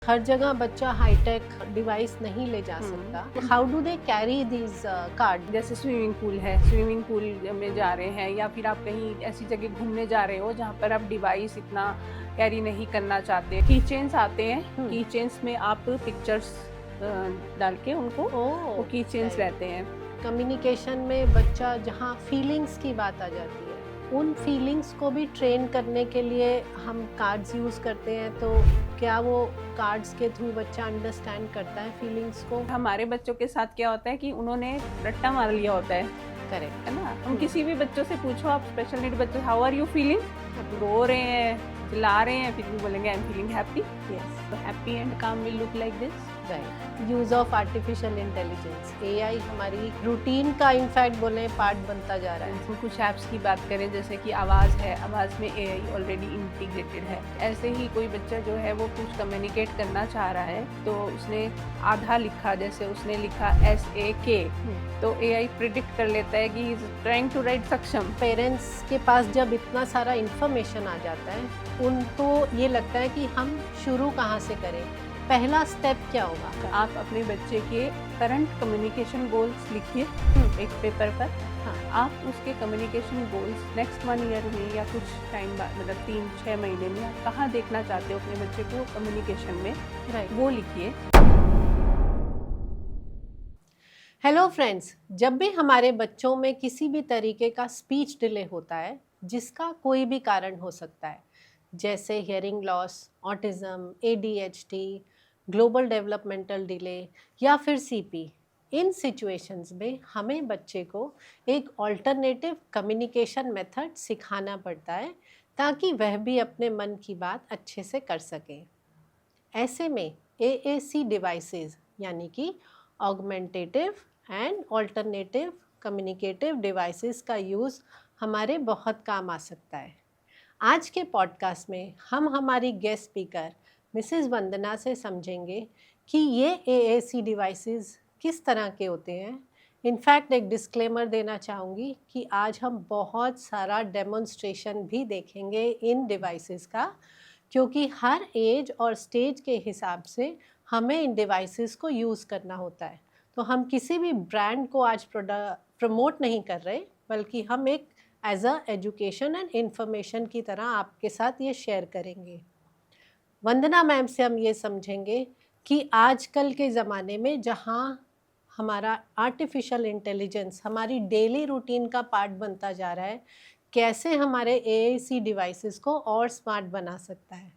हर जगह बच्चा hi tech device नहीं ले जा सकता। How do they carry these card? जैसे स्विमिंग पूल है, स्विमिंग पूल में जा रहे हैं या फिर आप कहीं ऐसी जगह घूमने जा रहे हो जहाँ पर आप डिवाइस इतना कैरी नहीं करना चाहते। की चेन्स आते हैं, की चेन्स में आप पिक्चर्स डाल के उनको वो की चेन्स रहते हैं। कम्युनिकेशन में बच्चा जहाँ फीलिंग्स की बात आ जाती है, उन फीलिंग्स को भी ट्रेन करने के लिए हम कार्ड्स यूज करते हैं, तो क्या वो कार्ड्स के थ्रू बच्चा अंडरस्टैंड करता है फीलिंग्स को? हमारे बच्चों के साथ क्या होता है कि उन्होंने रट्टा मार लिया होता है, करेक्ट है ना। हम किसी भी बच्चों से पूछो, आप स्पेशल नीड बच्चों, हाउ आर यू फीलिंग, रो रहे हैं, चिल्ला रहे हैं, फिर भी बोलेंगे I am feeling happy. Yes, तो happy and calm will look like this. Right. Use of artificial intelligence, AI हमारी रूटीन का इनफैक्ट बोले पार्ट बनता जा रहा है। इसमें कुछ ऐप्स की बात करें जैसे कि आवाज़ है, आवाज़ में एआई ऑलरेडी इंटीग्रेटेड है। ऐसे ही कोई बच्चा जो है वो कुछ कम्युनिकेट करना चाह रहा है तो उसने आधा लिखा, जैसे उसने लिखा SAK, तो एआई प्रिडिक्ट कर लेता है कि इज ट्राइंग टू राइट सक्षम। पेरेंट्स के पास जब इतना सारा इन्फॉर्मेशन आ जाता है, उनको ये लगता है कि हम शुरू कहाँ से करें, पहला स्टेप क्या होगा? आप अपने बच्चे के करंट कम्युनिकेशन गोल्स लिखिए एक पेपर पर। हाँ। आप उसके कम्युनिकेशन गोल्स नेक्स्ट 1 ईयर में या कुछ टाइम बाद, मतलब 3-6 महीने में आप कहाँ देखना चाहते हो अपने बच्चे को कम्युनिकेशन में, राइट। वो लिखिए। हेलो फ्रेंड्स, जब भी हमारे बच्चों में किसी भी तरीके का स्पीच डिले होता है, जिसका कोई भी कारण हो सकता है, जैसे hearing loss, autism, ADHD, global developmental delay या फिर CP, इन सिचुएशंस में हमें बच्चे को एक ऑल्टरनेटिव कम्युनिकेशन मेथड सिखाना पड़ता है, ताकि वह भी अपने मन की बात अच्छे से कर सके। ऐसे में AAC डिवाइसेस यानी कि augmentative and alternative communicative devices का यूज़ हमारे बहुत काम आ सकता है। आज के पॉडकास्ट में हम हमारी गेस्ट स्पीकर मिसेस वंदना से समझेंगे कि ये AAC डिवाइसेस किस तरह के होते हैं। इनफैक्ट एक डिस्क्लेमर देना चाहूँगी कि आज हम बहुत सारा डेमोन्स्ट्रेशन भी देखेंगे इन डिवाइसेस का, क्योंकि हर एज और स्टेज के हिसाब से हमें इन डिवाइसेस को यूज़ करना होता है। तो हम किसी भी ब्रांड को आज प्रमोट नहीं कर रहे, बल्कि हम एक as a education and information की तरह आपके साथ ये शेयर करेंगे। वंदना मैम से हम ये समझेंगे कि आजकल के ज़माने में जहाँ हमारा आर्टिफिशियल इंटेलिजेंस हमारी डेली रूटीन का पार्ट बनता जा रहा है, कैसे हमारे AAC डिवाइसेस को और स्मार्ट बना सकता है।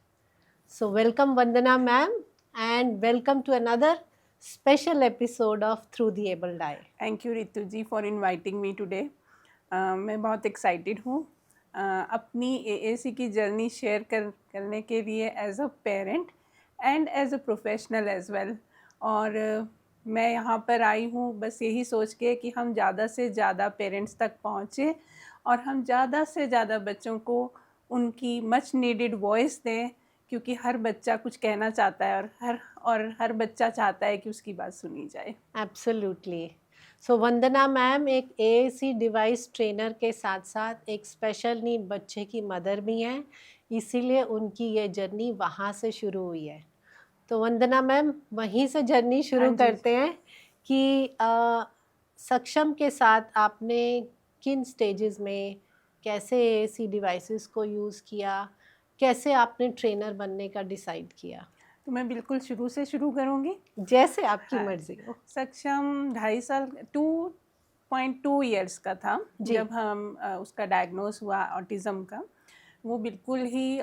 So welcome Vandana ma'am, and welcome to another special episode of through the abled eye. Thank you Ritu ji for inviting me today. मैं बहुत एक्साइटेड हूँ अपनी AAC की जर्नी शेयर करने के लिए as a parent and as a professional as well. और मैं यहाँ पर आई हूँ बस यही सोच के कि हम ज़्यादा से ज़्यादा पेरेंट्स तक पहुँचे और हम ज़्यादा से ज़्यादा बच्चों को उनकी मच नीडेड वॉइस दें, क्योंकि हर बच्चा कुछ कहना चाहता है और हर बच्चा चाहता है कि उसकी बात सुनी जाए। एब्सोल्युटली। सो वंदना मैम एक AAC डिवाइस ट्रेनर के साथ साथ एक स्पेशल नीड बच्चे की मदर भी हैं, इसीलिए उनकी ये जर्नी वहाँ से शुरू हुई है। तो वंदना मैम वहीं से जर्नी हाँ शुरू जी। करते हैं कि सक्षम के साथ आपने किन स्टेजेस में कैसे AAC डिवाइसेस को यूज़ किया, कैसे आपने ट्रेनर बनने का डिसाइड किया? तो मैं बिल्कुल शुरू से शुरू करूँगी। जैसे आपकी हाँ, मर्जी हो। सक्षम 2.5 साल 2.2 इयर्स का था जी। जब हम उसका डायग्नोस हुआ ऑटिज़म का। वो बिल्कुल ही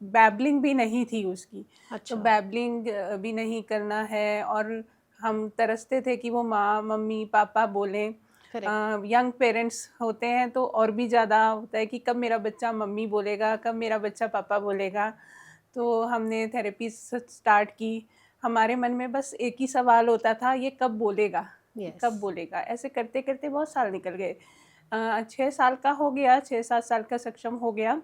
बैबलिंग भी नहीं थी उसकी। तो अच्छा। बैबलिंग भी नहीं करना है और हम तरसते थे कि वो माँ, मम्मी, पापा बोलें। करेक्ट। यंग पेरेंट्स होते हैं तो और भी ज़्यादा होता है कि कब मेरा बच्चा मम्मी बोलेगा, कब मेरा बच्चा पापा बोलेगा। तो हमने थेरेपी स्टार्ट की। हमारे मन में बस एक ही सवाल होता था, ये कब बोलेगा, ये यस। कब बोलेगा। ऐसे करते करते बहुत साल निकल गए। 6 साल का हो गया, 6-7 साल का सक्षम हो गया।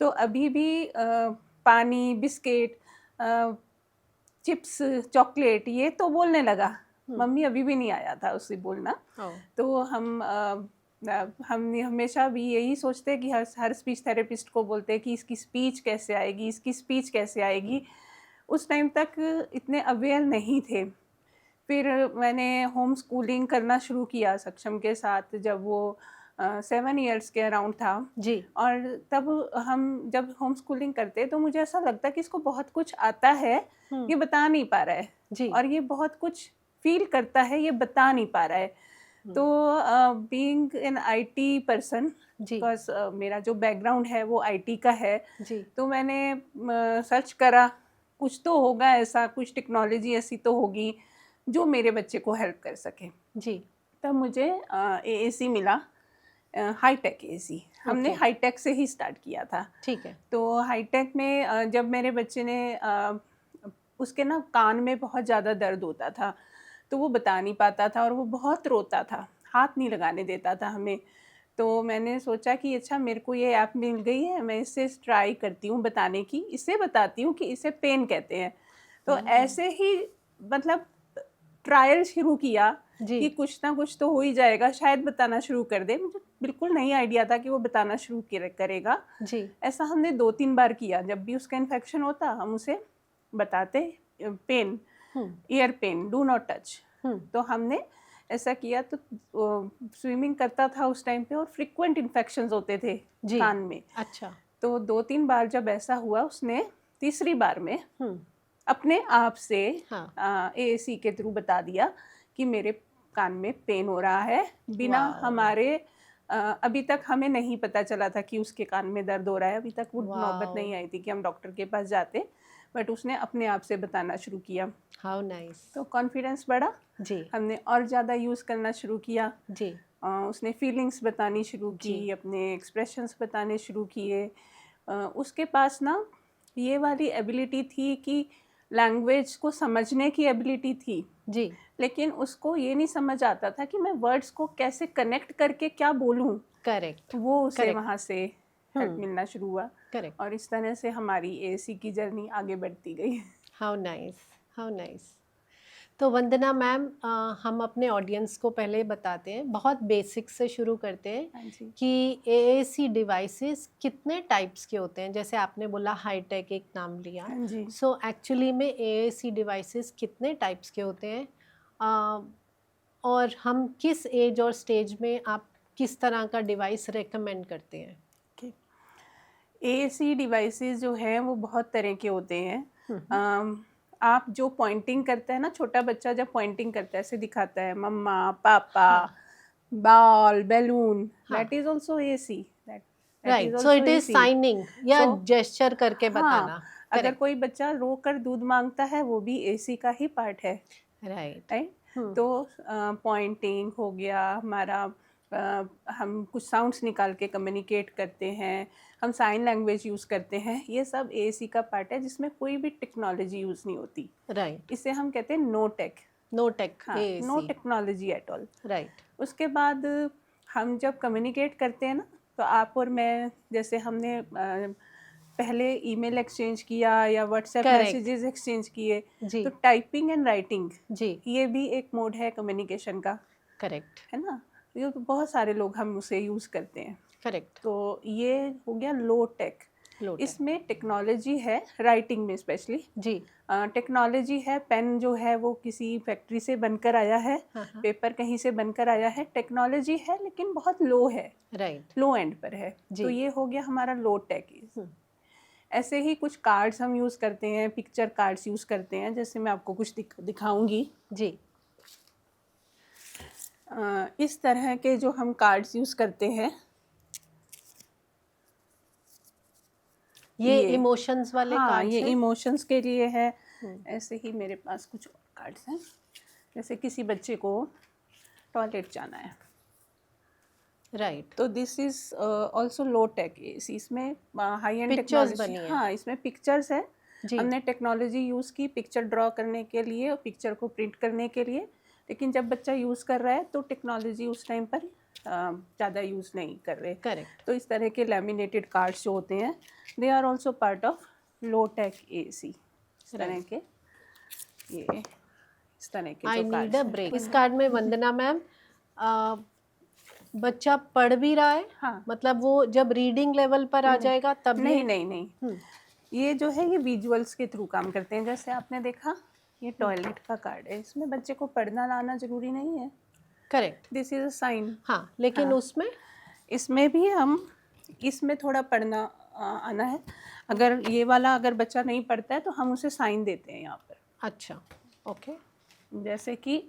तो अभी भी पानी, बिस्किट, चिप्स, चॉकलेट ये तो बोलने लगा। मम्मी अभी भी नहीं आया था उससे बोलना। तो हम हमेशा भी यही सोचते कि हर स्पीच थेरेपिस्ट को बोलते कि इसकी स्पीच कैसे आएगी, इसकी स्पीच कैसे आएगी। उस टाइम तक इतने अवेयर नहीं थे। फिर मैंने होम स्कूलिंग करना शुरू किया सक्षम के साथ जब वो 7 इयर्स के अराउंड था। जी और तब हम जब होम स्कूलिंग करते तो मुझे ऐसा लगता कि इसको बहुत कुछ आता है, हम्म, ये बता नहीं पा रहा है, जी और ये बहुत कुछ फील करता है, ये बता नहीं पा रहा है। तो बीइंग एन आईटी पर्सन, जी बिकॉज मेरा जो बैकग्राउंड है वो आईटी का है, जी तो मैंने सर्च करा कुछ तो होगा ऐसा, कुछ टेक्नोलॉजी ऐसी तो होगी जो मेरे बच्चे को हेल्प कर सके। जी तब मुझे एएसी मिला, हाईटेक एएसी। हमने ओके हाईटेक से ही स्टार्ट किया था। ठीक है तो हाईटेक में जब मेरे बच्चे ने उसके ना कान में बहुत ज़्यादा दर्द होता था, तो वो बता नहीं पाता था और वो बहुत रोता था, हाथ नहीं लगाने देता था हमें। तो मैंने सोचा कि अच्छा मेरे को ये ऐप मिल गई है, मैं इससे ट्राई करती हूँ बताने की, इससे बताती हूँ कि इसे पेन कहते हैं। तो ऐसे ही मतलब ट्रायल शुरू किया जी कि कुछ ना कुछ तो हो ही जाएगा, शायद बताना शुरू कर दे। मुझे बिल्कुल नहीं आइडिया था कि वो बताना शुरू करेगा। जी ऐसा हमने 2-3 बार किया, जब भी उसका इन्फेक्शन होता हम उसे बताते pain, hmm ear pain, do not touch. हम्म तो हमने ऐसा किया। तो स्विमिंग करता था उस टाइम पे और फ्रिक्वेंट इन्फेक्शंस होते थे जी कान में। अच्छा तो 2-3 बार जब ऐसा हुआ, उसने तीसरी बार में हम्म अपने आप से हाँ एएसी के थ्रू बता दिया कि मेरे कान में पेन हो रहा है, बिना वाओ हमारे अभी तक हमें नहीं पता चला था कि उसके कान में दर्द हो रहा है। अभी तक वो नौबत वाओ नहीं आई थी कि हम डॉक्टर के पास जाते, बट उसने अपने आप से बताना शुरू किया। हाउ नाइस तो कॉन्फिडेंस बढ़ा, जी हमने और ज़्यादा यूज़ करना शुरू किया। जी उसने फीलिंग्स बतानी शुरू जी की, अपने एक्सप्रेशंस बताने शुरू किए। उसके पास ना ये वाली एबिलिटी थी कि लैंग्वेज को समझने की एबिलिटी थी, जी लेकिन उसको ये नहीं समझ आता था कि मैं वर्ड्स को कैसे कनेक्ट करके क्या बोलूं। करेक्ट वो उसे करेक्ट वहाँ से हेल्प मिलना शुरू हुआ, करेक्ट और इस तरह से हमारी एएसी की जर्नी आगे बढ़ती गई। हाउ नाइस हाउ नाइस तो वंदना मैम हम अपने ऑडियंस को पहले बताते हैं, बहुत बेसिक से शुरू करते हैं हाँ जी। कि एएसी डिवाइसेस कितने टाइप्स के होते हैं। जैसे आपने बोला हाईटेक एक नाम लिया, हाँ जी। सो एक्चुअली में एएसी डिवाइसेस कितने टाइप्स के होते हैं, और हम किस एज और स्टेज में आप किस तरह का डिवाइस रेकमेंड करते हैं? एएसी डिवाइसेस जो हैं वो बहुत तरह के होते हैं। हम्म, आप जो पॉइंटिंग करता है ना, छोटा बच्चा जब पॉइंटिंग करता है, ऐसे दिखाता है मम्मा पापा, हाँ बॉल बैलून, हाँ that is also AC, that is right, so also it is AC. Signing या सो जेस्चर करके हाँ, बताना। अगर करेक्ट कोई बच्चा रोकर दूध मांगता है वो भी एसी का ही पार्ट है, राइट राइट। तो पॉइंटिंग हो गया हमारा, हम कुछ साउंड्स निकाल के कम्युनिकेट करते हैं, हम साइन लैंग्वेज यूज़ करते हैं, ये सब एएसी का पार्ट है जिसमें कोई भी टेक्नोलॉजी यूज़ नहीं होती। राइट इसे हम कहते हैं नो टेक। नो टेक हाँ, no AAC technology at all. Right उसके बाद हम जब कम्युनिकेट करते हैं ना, तो आप और मैं, जैसे हमने पहले ईमेल एक्सचेंज किया या व्हाट्सएप करेक्ट मैसेजेस एक्सचेंज किए, जी तो टाइपिंग एंड राइटिंग जी ये भी एक मोड है कम्युनिकेशन का, करेक्ट है ना। ये तो बहुत सारे लोग हम उसे यूज़ करते हैं। करेक्ट तो ये हो गया लो टेक। लो टेक इसमें टेक्नोलॉजी है, राइटिंग में स्पेशली जी टेक्नोलॉजी है। पेन जो है वो किसी फैक्ट्री से बनकर आया है, हाँ हाँ पेपर कहीं से बनकर आया है, टेक्नोलॉजी है लेकिन बहुत लो है, राइट लो एंड पर है। जी तो ये हो गया हमारा लो टेक। ऐसे ही कुछ कार्ड्स हम यूज़ करते हैं, पिक्चर कार्ड्स यूज़ करते हैं, जैसे मैं आपको कुछ दिखाऊंगी। जी इस तरह के जो हम कार्ड्स यूज़ करते हैं, ये इमोशंस वाले हाँ, कार्ड्स ये हैं। इमोशंस के लिए है। हम्म, ऐसे ही मेरे पास कुछ और कार्ड्स हैं, जैसे किसी बच्चे को टॉयलेट जाना है, राइट तो this is also low tech. इसमें हाई एंड पिक्चर्स टेक्नोलॉजी, बनी है हाँ, इसमें पिक्चर्स है। जी हमने टेक्नोलॉजी यूज़ की पिक्चर ड्रॉ करने के लिए और पिक्चर को प्रिंट करने के लिए, लेकिन जब बच्चा यूज़ कर रहा है तो टेक्नोलॉजी उस टाइम पर ज़्यादा यूज़ नहीं कर रहे। करेक्ट तो इस तरह के लैमिनेटेड कार्ड्स जो होते हैं, they are also part of low tech AAC. इस तरह राइट के, ये इस तरह के आई जो नीड अ कार्ड्स ब्रेक। हैं। इस कार्ड में वंदना मैम बच्चा पढ़ भी रहा है, हाँ, मतलब वो जब रीडिंग लेवल पर आ जाएगा तब नहीं ये नहीं नहीं, हम्म, ये जो है ये विजुअल्स के थ्रू काम करते हैं। जैसे आपने देखा ये टॉयलेट का कार्ड है, इसमें बच्चे को पढ़ना लाना जरूरी नहीं है, correct. This is a sign. हाँ, लेकिन हाँ। उसमें इसमें भी हम इसमें थोड़ा पढ़ना आना है। अगर ये वाला अगर बच्चा नहीं पढ़ता है तो हम उसे साइन देते हैं यहाँ पर। अच्छा, ओके जैसे कि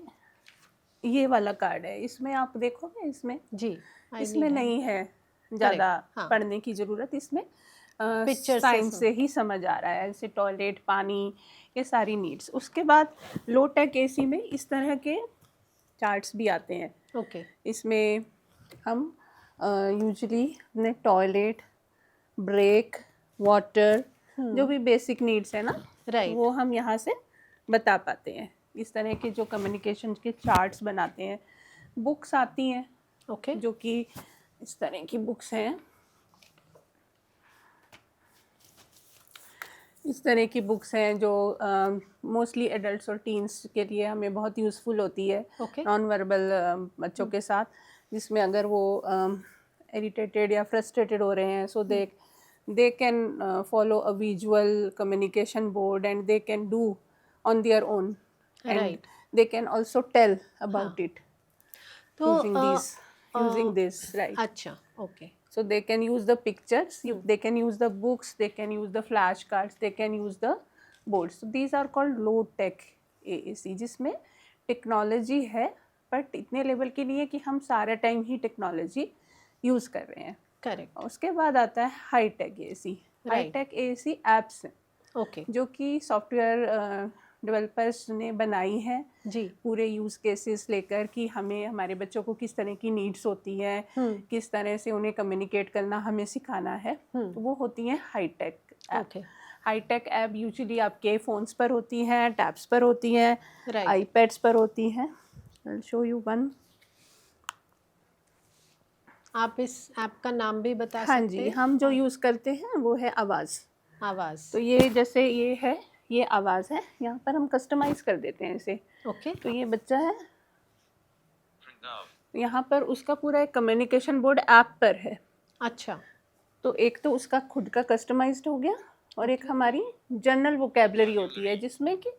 ये वाला कार्ड है, इसमें आप देखोगे इसमें जी, आई इसमें नीड नहीं है ज़्यादा हाँ। पढ़ने की ज़रूरत, इसमें पिक्चर साइन से ही समझ आ रहा है, जैसे टॉयलेट, पानी, ये सारी नीड्स। उसके बाद लो टेक एसी में इस तरह के चार्ट्स भी आते हैं। ओके, इसमें हम यूजुअली अपने टॉयलेट, ब्रेक, वाटर, जो भी बेसिक नीड्स है ना, राइट। वो हम यहाँ से बता पाते हैं। इस तरह के जो कम्युनिकेशन के चार्ट्स बनाते हैं। बुक्स आती हैं ओके, जो कि इस तरह की बुक्स हैं, इस तरह की बुक्स हैं जो मोस्टली एडल्ट्स और टीन्स के लिए हमें बहुत यूज़फुल होती है, ओके, नॉन वर्बल बच्चों के साथ, जिसमें अगर वो इरिटेटेड या फ्रस्ट्रेटेड हो रहे हैं, so they can follow a visual communication board and they can do on their own and right. they can also tell about it तो using this, right? अच्छा, okay, So they can use the pictures, they can use the books, they can use the flashcards, they can use the boards. So these are called low tech AAC, जिसमें technology है but इतने level की नहीं है कि हम सारा time ही technology use कर रहे हैं। करेक्ट, उसके बाद आता है high tech AAC। High tech AAC apps हैं ओके, जो कि सॉफ्टवेयर डेवलपर्स ने बनाई है, जी, पूरे यूज़ केसेस लेकर कि हमें हमारे बच्चों को किस तरह की नीड्स होती है, किस तरह से उन्हें कम्युनिकेट करना हमें सिखाना है, तो वो होती हैं high tech app. Okay, high tech app usually आपके फ़ोन्स पर होती हैं, टैब्स पर होती हैं, राइट। आईपैड्स पर होती हैं। I will show you one. आप इस ऐप का नाम भी बता हाँ सकते जी, हैं? हम जो यूज़ करते हैं वो है आवाज़। आवाज़, तो ये जैसे ये है, ये आवाज़ है, यहाँ पर हम कस्टमाइज़ कर देते हैं इसे। ओके, तो ये बच्चा है, यहाँ पर उसका पूरा एक कम्युनिकेशन बोर्ड ऐप पर है। अच्छा, तो एक तो उसका खुद का कस्टमाइज्ड हो गया और एक हमारी जनरल वोकेबलरी होती है जिसमें कि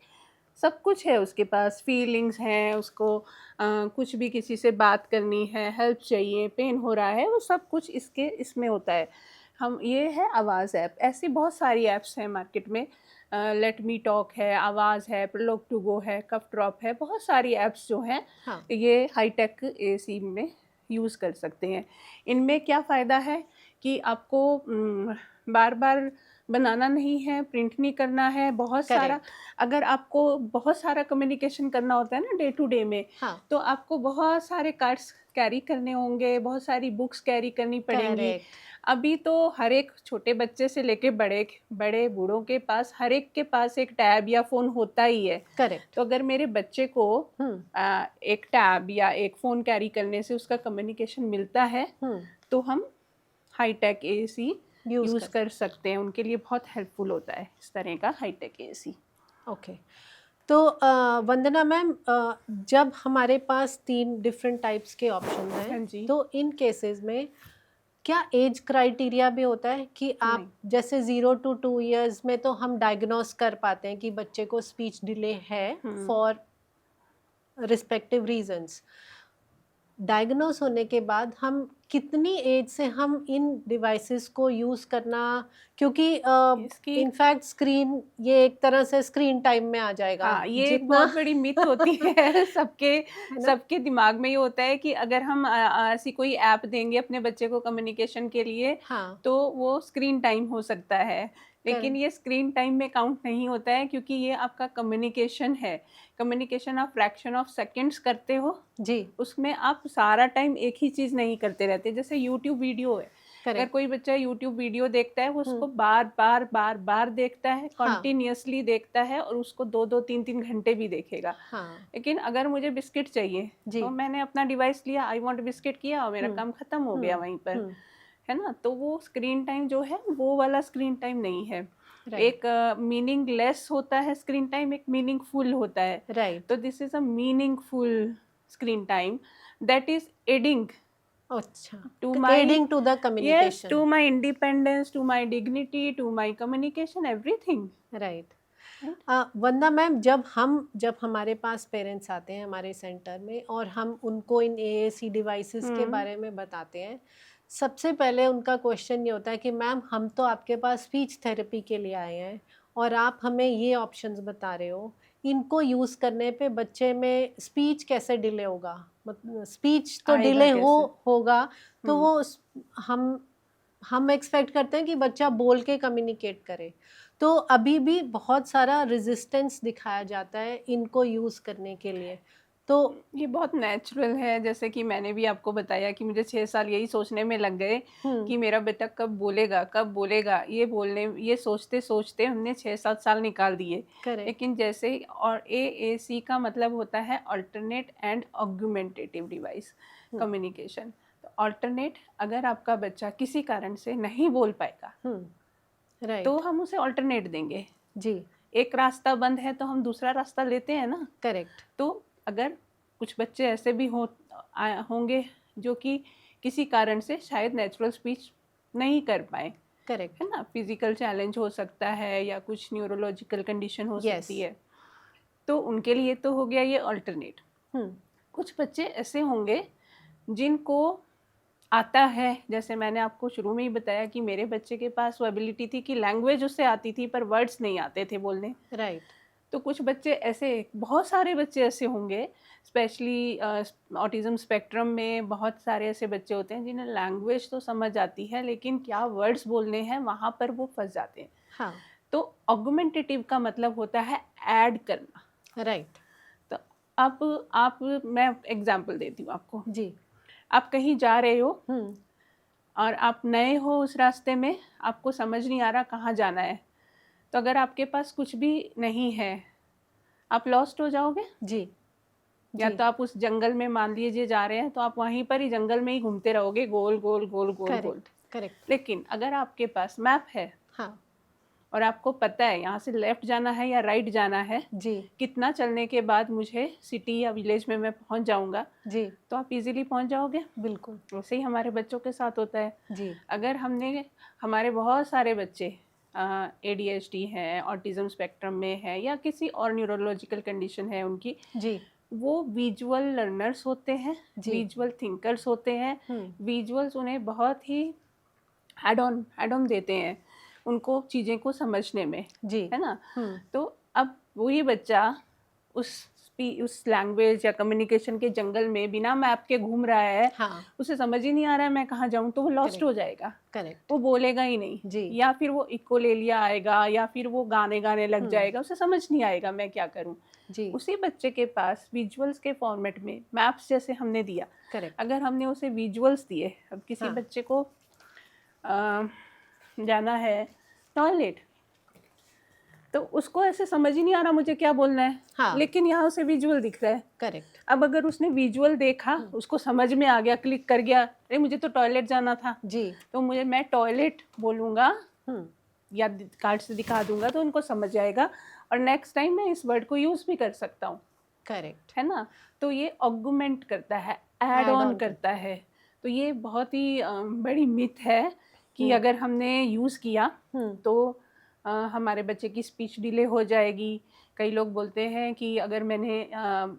सब कुछ है उसके पास, फीलिंग्स हैं, उसको कुछ भी किसी से बात करनी है, हेल्प चाहिए, पेन हो रहा है, वो सब कुछ इसमें होता है। हम ये है आवाज़ ऐप। ऐसी बहुत सारी ऐप्स हैं मार्केट में, लेट मी टॉक है, आवाज़ है, प्रलोग टू गो है, कफ ड्रॉप है, बहुत सारी ऐप्स जो हैं हाँ, ये हाई टेक एसी में यूज़ कर सकते हैं। इनमें क्या फ़ायदा है कि आपको बार बार बनाना नहीं है, प्रिंट नहीं करना है, बहुत सारा। अगर आपको बहुत सारा कम्युनिकेशन करना होता है ना डे टू डे में, हाँ, तो आपको बहुत सारे कार्ड्स कैरी करने होंगे, बहुत सारी बुक्स कैरी करनी पड़ेंगी। करेक्ट, अभी तो हर एक छोटे बच्चे से लेके बड़े बड़े बूढ़ों के पास, हर एक के पास एक टैब या फ़ोन होता ही है। करेक्ट, तो अगर मेरे बच्चे को एक टैब या एक फ़ोन कैरी करने से उसका कम्युनिकेशन मिलता है, तो हम हाई टेक एसी यूज़ कर सकते हैं। उनके लिए बहुत हेल्पफुल होता है इस तरह का हाई टेक एसी। ओके। तो वंदना मैम, जब हमारे पास 3 डिफरेंट टाइप्स के ऑप्शन हाँ हैं, जी। तो इन केसेस में क्या एज क्राइटेरिया भी होता है कि आप नहीं। जैसे 0 to 2 इयर्स में तो हम डायग्नोस कर पाते हैं कि बच्चे को स्पीच डिले है फॉर रिस्पेक्टिव रीजंस। डायग्नोस होने के बाद हम कितनी एज से हम इन डिवाइसेस को यूज़ करना, क्योंकि इसकी इनफैक्ट स्क्रीन, ये एक तरह से स्क्रीन टाइम में आ जाएगा हाँ, ये एक जितना बहुत बड़ी मिथ होती है सबके है ना? सबके दिमाग में ये होता है कि अगर हम ऐसी कोई ऐप देंगे अपने बच्चे को कम्युनिकेशन के लिए, हाँ, तो वो स्क्रीन टाइम हो सकता है। लेकिन करेक्ट, ये स्क्रीन टाइम में काउंट नहीं होता है, क्योंकि ये आपका कम्युनिकेशन है। कम्युनिकेशन आप फ्रैक्शन ऑफ सेकंड्स करते हो, जी, उसमें आप सारा टाइम एक ही चीज़ नहीं करते रहते। जैसे यूट्यूब वीडियो है, अगर करेक्ट, कोई बच्चा यूट्यूब वीडियो देखता है, वो उसको बार बार बार बार देखता है, हाँ, कॉन्टिन्यूसली देखता है, और उसको 2-2 3-3 घंटे भी देखेगा। हाँ, लेकिन अगर मुझे बिस्किट चाहिए, जी, तो मैंने अपना डिवाइस लिया, आई वांट बिस्किट किया और मेरा काम खत्म हो गया वहीं पर, हम्म, है ना? तो वो स्क्रीन टाइम जो है वो वाला स्क्रीन टाइम नहीं है। राइट, एक मीनिंगलेस होता है स्क्रीन टाइम, एक मीनिंगफुल होता है। राइट, तो this is a meaningful screen time that is adding अच्छा, to my aiding to the yes, communication. to my independence, to my dignity, to my communication, everything. Right. Right? वंदा ma'am, जब हमारे पास parents आते हैं हमारे centre में और हम उनको इन एएसी डिवाइसेस के बारे में बताते हैं, सबसे पहले उनका क्वेश्चन ये होता है कि मैम हम तो आपके पास स्पीच थेरेपी के लिए आए हैं और आप हमें ये ऑप्शंस बता रहे हो, इनको यूज़ करने पे बच्चे में स्पीच कैसे डिले होगा, मतलब स्पीच तो आएगा डिले कैसे? होगा तो वो हम एक्सपेक्ट करते हैं कि बच्चा बोल के कम्युनिकेट करे, तो अभी भी बहुत सारा रेजिस्टेंस दिखाया जाता है इनको यूज़ करने के लिए। तो ये बहुत नेचुरल है, जैसे कि मैंने भी आपको बताया कि मुझे 6 साल यही सोचने में लग गए कि मेरा बेटा कब बोलेगा, ये सोचते हमने 6-7 साल निकाल दिए। करेक्ट। लेकिन जैसे और एएसी का मतलब होता है alternate and augmentative device communication. तो अल्टरनेट, अगर आपका बच्चा किसी कारण से नहीं बोल पाएगा राइट। तो हम उसे अल्टरनेट देंगे। जी। एक रास्ता बंद है तो हम दूसरा रास्ता लेते हैं ना। करेक्ट। तो अगर कुछ बच्चे ऐसे भी होंगे जो कि किसी कारण से शायद नेचुरल स्पीच नहीं कर पाए, करेक्ट। है ना, फिजिकल चैलेंज हो सकता है या कुछ न्यूरोलॉजिकल कंडीशन हो Yes. सकती है, तो उनके लिए तो हो गया ये अल्टरनेट। कुछ बच्चे ऐसे होंगे जिनको आता है, जैसे मैंने आपको शुरू में ही बताया कि मेरे बच्चे के पास वो एबिलिटी थी कि लैंग्वेज उससे आती थी पर वर्ड्स नहीं आते थे बोलने। राइट। तो कुछ बच्चे ऐसे, बहुत सारे बच्चे ऐसे होंगे, स्पेशली ऑटिज्म स्पेक्ट्रम में बहुत सारे ऐसे बच्चे होते हैं जिन्हें लैंग्वेज तो समझ आती है लेकिन क्या वर्ड्स बोलने हैं वहाँ पर वो फंस जाते हैं। हाँ। तो ऑगमेंटेटिव का मतलब होता है ऐड करना। राइट। तो आप मैं एग्जांपल देती हूँ आपको। जी। आप कहीं जा रहे हो और आप नए हो उस रास्ते में, आपको समझ नहीं आ रहा कहाँ जाना है, तो अगर आपके पास कुछ भी नहीं है आप लॉस्ट हो जाओगे। जी। या तो आप उस जंगल में मान लीजिए जा रहे हैं तो आप वहीं पर ही जंगल में ही घूमते रहोगे, गोल गोल गोल गोल गोल। करेक्ट। लेकिन अगर आपके पास मैप है हाँ। और आपको पता है यहाँ से लेफ्ट जाना है या राइट जाना है, जी। कितना चलने के बाद मुझे सिटी या विलेज में मैं पहुँच जाऊँगा, जी। तो आप इजीली पहुँच जाओगे। बिल्कुल। वैसे ही हमारे बच्चों के साथ होता है। जी। अगर हमारे बहुत सारे बच्चे ADHD हैं, ऑटिज्म स्पेक्ट्रम में है या किसी और न्यूरोलॉजिकल कंडीशन है उनकी, जी। वो विजुअल लर्नर्स होते हैं, विजुअल थिंकर्स होते हैं। विजुअल्स उन्हें बहुत ही एड ऑन देते हैं उनको चीज़ें को समझने में, जी। है ना। तो अब वही बच्चा उस लैंग्वेज या कम्युनिकेशन के जंगल में बिना मैप के घूम रहा है, हाँ। उसे समझ ही नहीं आ रहा है मैं कहाँ जाऊँ, तो वो लॉस्ट हो जाएगा। करेक्ट। वो बोलेगा ही नहीं। जी। या फिर वो इकोलेलिया आएगा या फिर वो गाने लग जाएगा, उसे समझ नहीं आएगा मैं क्या करूँ। जी। उसी बच्चे के पास विजुअल्स के फॉर्मेट में मैप्स जैसे हमने दिया, करेक्ट। अगर हमने उसे विजुअल्स दिए, अब किसी बच्चे को जाना है टॉयलेट, तो उसको ऐसे समझ ही नहीं आ रहा मुझे क्या बोलना है। हाँ। लेकिन यहाँ उसे विजुअल दिख रहा है। करेक्ट। अब अगर उसने विजुअल देखा, उसको समझ में आ गया, क्लिक कर गया, अरे मुझे तो टॉयलेट जाना था, जी, तो मैं टॉयलेट बोलूँगा या कार्ड से दिखा दूंगा तो उनको समझ आएगा और नेक्स्ट टाइम मैं इस वर्ड को यूज़ भी कर सकता हूँ। करेक्ट। है ना। तो ये ऑगमेंट करता है, ऐड ऑन करता है। तो ये बहुत ही बड़ी मिथ है कि अगर हमने यूज़ किया तो हमारे बच्चे की स्पीच डिले हो जाएगी। कई लोग बोलते हैं कि अगर मैंने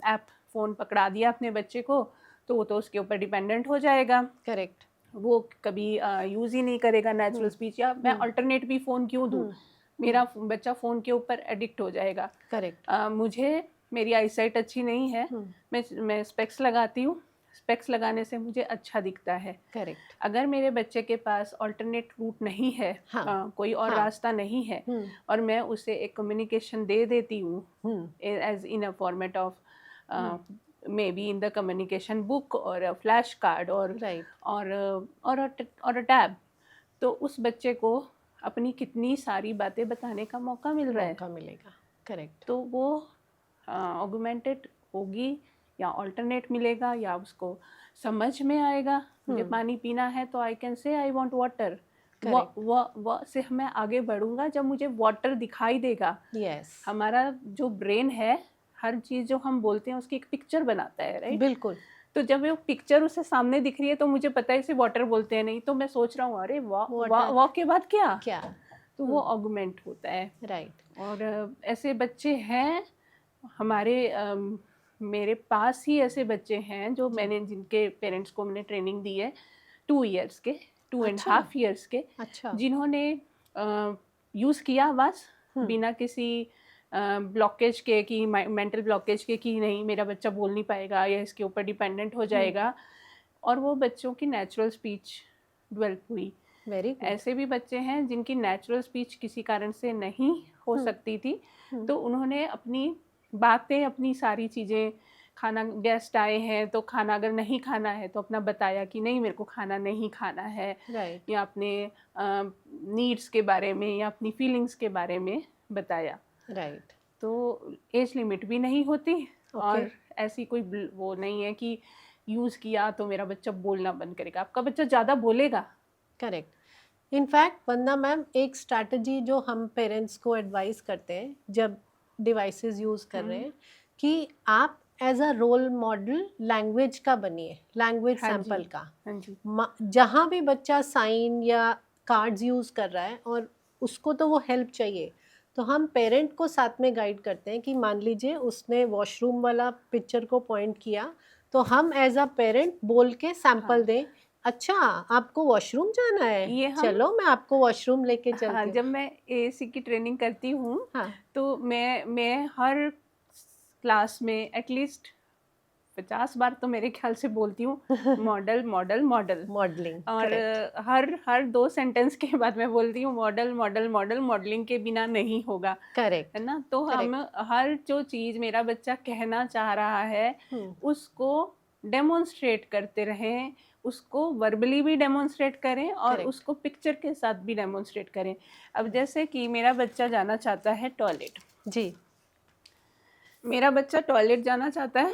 ऐप फ़ोन पकड़ा दिया अपने बच्चे को तो वो तो उसके ऊपर डिपेंडेंट हो जाएगा। करेक्ट। वो कभी यूज़ ही नहीं करेगा नेचुरल स्पीच, या मैं अल्टरनेट भी फ़ोन क्यों दूँ, मेरा बच्चा फ़ोन के ऊपर एडिक्ट हो जाएगा। करेक्ट। मुझे मेरी आईसाइट अच्छी नहीं है, मैं स्पेक्स लगाती हूँ, स्पेक्स लगाने से मुझे अच्छा दिखता है। करेक्ट। अगर मेरे बच्चे के पास अल्टरनेट रूट नहीं है, कोई और रास्ता नहीं है, और मैं उसे एक कम्युनिकेशन दे देती हूँ as in a format of maybe in the communication book और अ फ्लैश कार्ड और अ टैब, तो उस बच्चे को अपनी कितनी सारी बातें बताने का मौका मिल रहा है। मौका मिलेगा। करेक्ट। तो वो ऑगमेंटेड होगी या अल्टरनेट मिलेगा या उसको समझ में आएगा। मुझे पानी पीना है तो I can say I want water, वो से मैं आगे बढ़ूंगा जब मुझे वाटर दिखाई देगा। यस। हमारा जो ब्रेन है, हर चीज़ जो हम बोलते हैं उसकी एक पिक्चर बनाता है, राइट। बिल्कुल। तो जब वो पिक्चर उसे सामने दिख रही है तो मुझे पता है इसे वाटर बोलते हैं, नहीं तो मैं सोच रहा हूँ अरे Water. वाह के बाद क्या, क्या? तो वो ऑगमेंट होता है। राइट। और ऐसे बच्चे हैं हमारे, मेरे पास ही ऐसे बच्चे हैं जो मैंने, जिनके पेरेंट्स को मैंने ट्रेनिंग दी है 2 इयर्स के, 2.5 इयर्स के, अच्छा। जिन्होंने यूज़ किया बस बिना किसी ब्लॉकेज के, कि मेंटल ब्लॉकेज के, कि नहीं मेरा बच्चा बोल नहीं पाएगा या इसके ऊपर डिपेंडेंट हो जाएगा, और वो बच्चों की नेचुरल स्पीच डेवलप हुई। Very good. ऐसे भी बच्चे हैं जिनकी नेचुरल स्पीच किसी कारण से नहीं हो सकती थी, तो उन्होंने अपनी बातें, अपनी सारी चीज़ें, खाना, गेस्ट आए हैं तो खाना अगर नहीं खाना है तो अपना बताया कि नहीं मेरे को खाना नहीं खाना है, राइट। या अपने नीड्स के बारे में या अपनी फीलिंग्स के बारे में बताया। राइट। तो एज लिमिट भी नहीं होती, और ऐसी कोई वो नहीं है कि यूज़ किया तो मेरा बच्चा बोलना बंद करेगा। आपका बच्चा ज़्यादा बोलेगा। करेक्ट। इनफैक्ट वंदना मैम, एक स्ट्रैटेजी जो हम पेरेंट्स को एडवाइस करते हैं जब डिवाइसेस यूज़ कर रहे हैं, कि आप as a role model language का बनिए, लैंग्वेज हाँ जी, सैंपल का। हाँ जी, जहाँ भी बच्चा साइन या कार्ड्स यूज़ कर रहा है और उसको तो वो हेल्प चाहिए, तो हम पेरेंट को साथ में गाइड करते हैं कि मान लीजिए उसने वॉशरूम वाला पिक्चर को पॉइंट किया, तो हम एज अ पेरेंट बोल के सैंपल दें, अच्छा आपको वॉशरूम जाना है, ये हम, चलो मैं आपको वॉशरूम लेके हाँ, चलती हूँ। जब मैं एएसी की ट्रेनिंग करती हूँ हाँ। तो मैं हर क्लास में एटलीस्ट 50 बार तो मेरे ख्याल से बोलती हूँ मॉडल मॉडल मॉडल, मॉडलिंग। और करेक्ट। हर 2 सेंटेंस के बाद मैं बोलती हूँ मॉडल मॉडल मॉडल, मॉडलिंग के बिना नहीं होगा, करेक्ट। है ना। तो हम हर जो चीज़ मेरा बच्चा कहना चाह रहा है उसको डेमोन्स्ट्रेट करते रहें, उसको वर्बली भी डेमोन्स्ट्रेट करें और Correct. उसको पिक्चर के साथ भी डेमोन्स्ट्रेट करें। अब जैसे कि मेरा बच्चा जाना चाहता है टॉयलेट, जी। मेरा बच्चा टॉयलेट जाना चाहता है,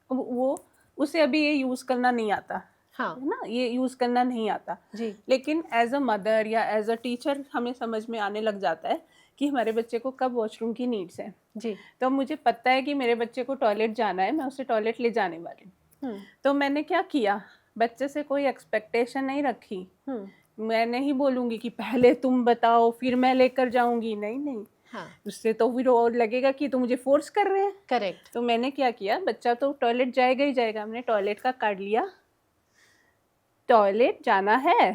वो उसे अभी ये यूज़ करना नहीं आता, हाँ। है ना, ये यूज़ करना नहीं आता, जी। लेकिन एज अ मदर या एज अ टीचर हमें समझ में आने लग जाता है कि हमारे बच्चे को कब वॉशरूम की नीड्स है। जी। तो मुझे पता है कि मेरे बच्चे को टॉयलेट जाना है, मैं उसे टॉयलेट ले जाने वाली हूँ। तो मैंने क्या किया, बच्चे से कोई एक्सपेक्टेशन नहीं रखी। मैं नहीं बोलूँगी कि पहले तुम बताओ फिर मैं लेकर जाऊँगी, नहीं नहीं, हाँ। उससे तो फिर और लगेगा कि तुम मुझे फोर्स कर रहे हैं। करेक्ट। तो मैंने क्या किया, बच्चा तो टॉयलेट जाएगा ही जाएगा, हमने टॉयलेट का कार्ड लिया, टॉयलेट जाना है,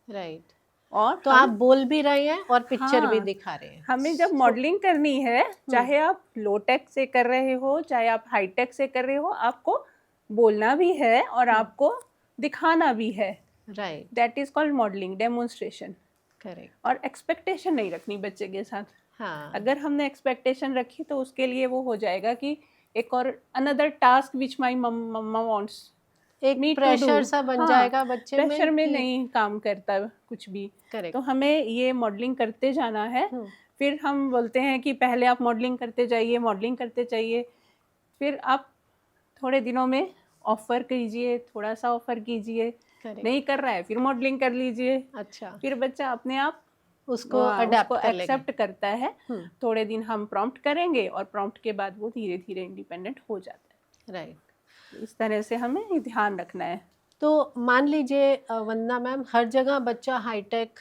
राइट। और तो आप बोल भी रहे हैं और पिक्चर भी हाँ, दिखा रहे हैं। हमें जब मॉडलिंग करनी है, चाहे आप लो टेक से कर रहे हो चाहे आप हाई टेक से कर रहे हो, आपको बोलना भी है और आपको दिखाना भी है। Right. That is called modelling, demonstration. Correct. और एक्सपेक्टेशन नहीं रखनी बच्चे के साथ। हाँ। अगर हमने एक्सपेक्टेशन रखी तो उसके लिए वो हो जाएगा कि एक और another task which my mamma wants एक मी टू डू। प्रेशर सा बन जाएगा बच्चे में प्रेशर में कि नहीं काम करता कुछ भी। करेक्ट। तो हमें ये मॉडलिंग करते जाना है। फिर हम बोलते हैं कि पहले आप मॉडलिंग करते जाइए, मॉडलिंग करते जाइए, फिर आप थोड़े दिनों में ऑफर कीजिए, थोड़ा सा ऑफर कीजिए, नहीं कर रहा है फिर मॉडलिंग कर लीजिए। अच्छा। फिर बच्चा अपने आप उसको अडेप्ट कर लेगा। एक्सेप्ट करता है। थोड़े दिन हम प्रॉम्प्ट करेंगे और प्रॉम्प्ट के बाद वो धीरे धीरे इंडिपेंडेंट हो जाता है। राइट। इस तरह से हमें ध्यान रखना है। तो मान लीजिए वंदना मैम, हर जगह बच्चा हाईटेक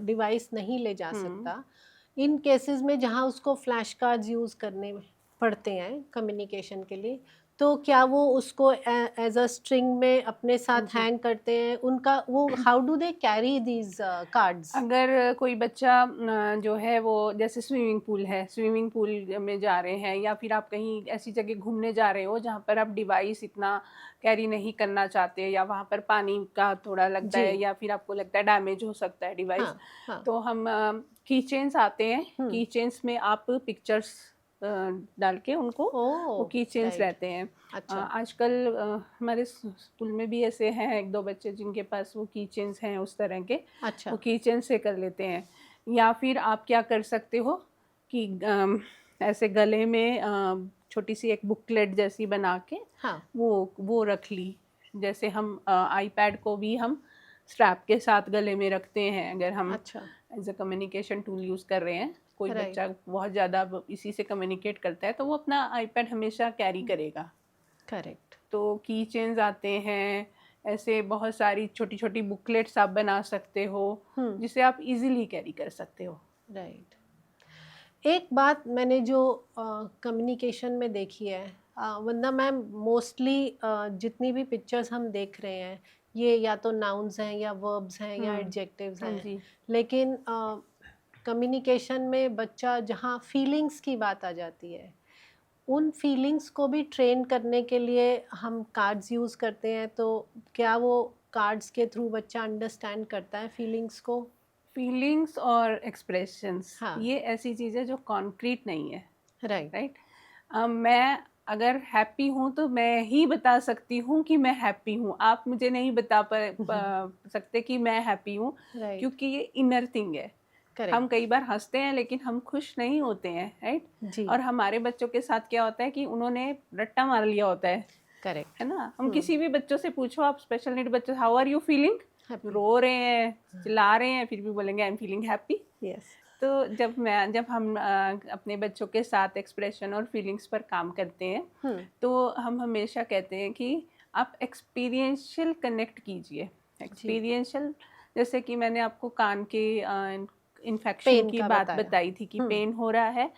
डिवाइस नहीं ले जा सकता। इन केसेस में जहाँ उसको फ्लैश कार्ड्स यूज़ करने पड़ते हैं कम्युनिकेशन के लिए, तो क्या वो उसको एज अ स्ट्रिंग में अपने साथ हैंग करते हैं? उनका वो how do they carry these cards? अगर कोई बच्चा जो है वो जैसे स्विमिंग पूल है, स्विमिंग पूल में जा रहे हैं, या फिर आप कहीं ऐसी जगह घूमने जा रहे हो जहाँ पर आप डिवाइस इतना कैरी नहीं करना चाहते, या वहाँ पर पानी का थोड़ा लगता है, या फिर आपको लगता है डैमेज हो सकता है डिवाइस, हाँ। तो हम की चेन्स आते हैं, की चेन्स में आप पिक्चर्स डाल के उनको वो की चेन्स रहते हैं। अच्छा। आजकल हमारे स्कूल में भी ऐसे हैं 1-2 बच्चे जिनके पास वो की चेन्स हैं उस तरह के। अच्छा। वो की चेन से कर लेते हैं। या फिर आप क्या कर सकते हो कि ऐसे गले में छोटी सी एक बुकलेट जैसी बना के वो रख ली। जैसे हम आईपैड को भी हम स्ट्रैप के साथ गले में रखते हैं, अगर हम as a communication tool use कर रहे हैं। कोई बच्चा बहुत ज़्यादा इसी से कम्युनिकेट करता है तो वो अपना आईपैड हमेशा कैरी करेगा। करेक्ट। तो की चेन्स आते हैं, ऐसे बहुत सारी छोटी छोटी बुकलेट्स आप बना सकते हो जिसे आप इजीली कैरी कर सकते हो। राइट। एक बात मैंने जो कम्युनिकेशन में देखी है, वंदना मैम, मोस्टली जितनी भी पिक्चर्स हम देख रहे हैं ये या तो नाउन्स हैं या वर्ब्स हैं या एडजेक्टिव्स हाँ हैं, जी। लेकिन कम्युनिकेशन में बच्चा जहाँ फीलिंग्स की बात आ जाती है, उन फीलिंग्स को भी ट्रेन करने के लिए हम कार्ड्स यूज़ करते हैं, तो क्या वो कार्ड्स के थ्रू बच्चा अंडरस्टैंड करता है फीलिंग्स को? फीलिंग्स और एक्सप्रेशंस हाँ। ये ऐसी चीज़ है जो कॉन्क्रीट नहीं है, राइट। राइट। मैं अगर हैप्पी हूँ तो मैं ही बता सकती हूँ कि मैं हैप्पी हूँ, आप मुझे नहीं बता सकते कि मैं हैप्पी हूँ, राइट। क्योंकि ये इनर थिंग है। हम करेक्ट। कई बार हंसते हैं लेकिन हम खुश नहीं होते हैं, राइट। जी। और हमारे बच्चों के साथ क्या होता है कि उन्होंने रट्टा मार लिया होता करेक्ट। है ना। हम किसी भी बच्चों से पूछो, आप स्पेशल नीड बच्चों, हाउ आर यू फीलिंग, रो रहे हैं, चिल्ला रहे हैं, फिर भी बोलेंगे I am feeling happy. Yes. तो जब हम अपने बच्चों के साथ एक्सप्रेशन और फीलिंग्स पर काम करते हैं तो हम हमेशा कहते हैं कि आप एक्सपीरियंशियल कनेक्ट कीजिए। एक्सपीरियंशियल, जैसे कि मैंने आपको कान के इन्फेक्शन पेन की का बात बताया। बताई थी कि पेन हो रहा है,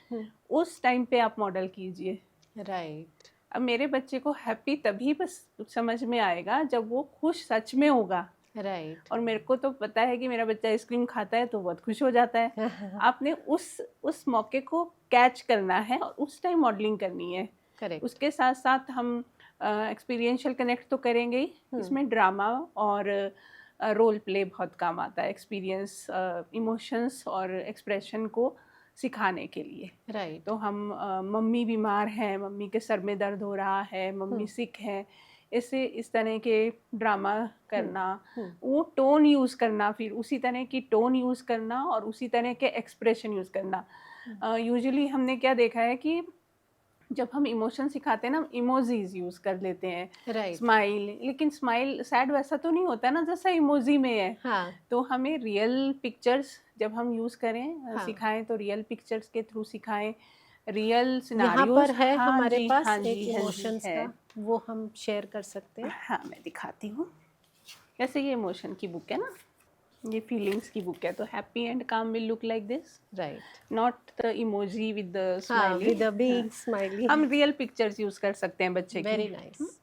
उस टाइम पे आप मॉडल कीजिए। राइट। अब मेरे बच्चे को हैप्पी तभी बस समझ में आएगा जब वो खुश सच में होगा। राइट। और मेरे को तो पता है कि मेरा बच्चा आइसक्रीम खाता है तो बहुत खुश हो जाता है। आपने उस मौके को कैच करना है और उस टाइम मॉडलिंग करनी है। करेक्ट। उसके साथ साथ हम एक्सपीरियंशियल कनेक्ट तो करेंगे ही, इसमें ड्रामा और रोल प्ले बहुत काम आता है एक्सपीरियंस, इमोशंस और एक्सप्रेशन को सिखाने के लिए। राइट। तो हम मम्मी बीमार हैं, मम्मी के सर में दर्द हो रहा है, मम्मी सिक है, ऐसे इस तरह के ड्रामा करना, वो टोन यूज़ करना, फिर उसी तरह की टोन यूज़ करना और उसी तरह के एक्सप्रेशन यूज़ करना। यूजुअली हमने क्या देखा है कि जब हम इमोशन सिखाते हैं ना, इमोजीज यूज़ कर लेते हैं। राइट। स्माइल, लेकिन स्माइल सैड वैसा तो नहीं होता ना जैसा इमोजी में है। हाँ। तो हमें रियल पिक्चर्स जब हम यूज़ करें, हाँ। सिखाएं तो रियल पिक्चर्स के थ्रू सिखाएं, रियल यहाँ सिनारियोज। पर है हाँ हमारे जी, पास हाँ एक जी, हाँ जी इमोशंस है। का, वो हम शेयर कर सकते हैं। हाँ, मैं दिखाती हूँ। जैसे ये इमोशन की बुक है ना, ये फीलिंग्स की बुक है, तो happy and calm will look like this, right. Not the emoji with the हाँ, smiley. With a big smiley. हम रियल पिक्चर्स यूज़ कर सकते हैं बच्चे की। Very nice.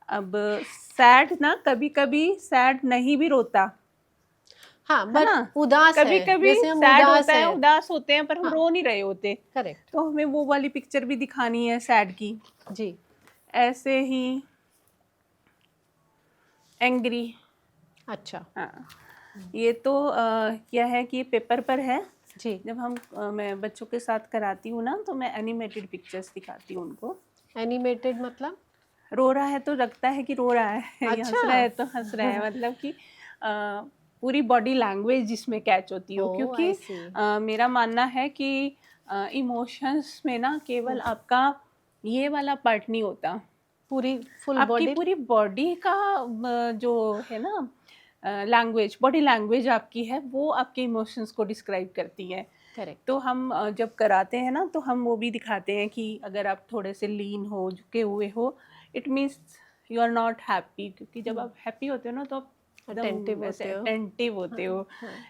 अब सैड ना, कभी कभी सैड नहीं भी रोता हाँ, है बट ना, उदास कभी है, कभी जैसे हम सैड उदास होता है, है। उदास होते हैं पर हम हाँ। रो नहीं रहे होते, करेक्ट। तो हमें वो वाली पिक्चर भी दिखानी है सैड की। जी। ऐसे ही एंग्री। अच्छा। हाँ, ये तो क्या है कि पेपर पर है। जी। जब हम मैं बच्चों के साथ कराती हूँ ना, तो मैं एनिमेटेड पिक्चर्स दिखाती हूँ उनको। एनिमेटेड मतलब? रो रहा है तो लगता है कि रो रहा है, ये हंस रहा है तो हंस रहा है, अच्छा। मतलब कि पूरी बॉडी लैंग्वेज जिसमें कैच होती हो। ओह, क्योंकि आई सी। मेरा मानना है कि इमोशंस में ना केवल आपका ये वाला पार्ट नहीं होता, पूरी फुल आपकी बॉडी। पूरी बॉडी का जो है ना लैंग्वेज, बॉडी लैंग्वेज आपकी है, वो आपके इमोशंस को डिस्क्राइब करती है। करेक्ट। तो हम जब कराते हैं ना, तो हम वो भी दिखाते हैं कि अगर आप थोड़े से लीन हो, झुके हुए हो, it means you are not happy. क्योंकि जब आप हैप्पी होते हो ना, तो आप अटेंटिव एकदम ऐसे होते हो। अटेंटिव होते हो।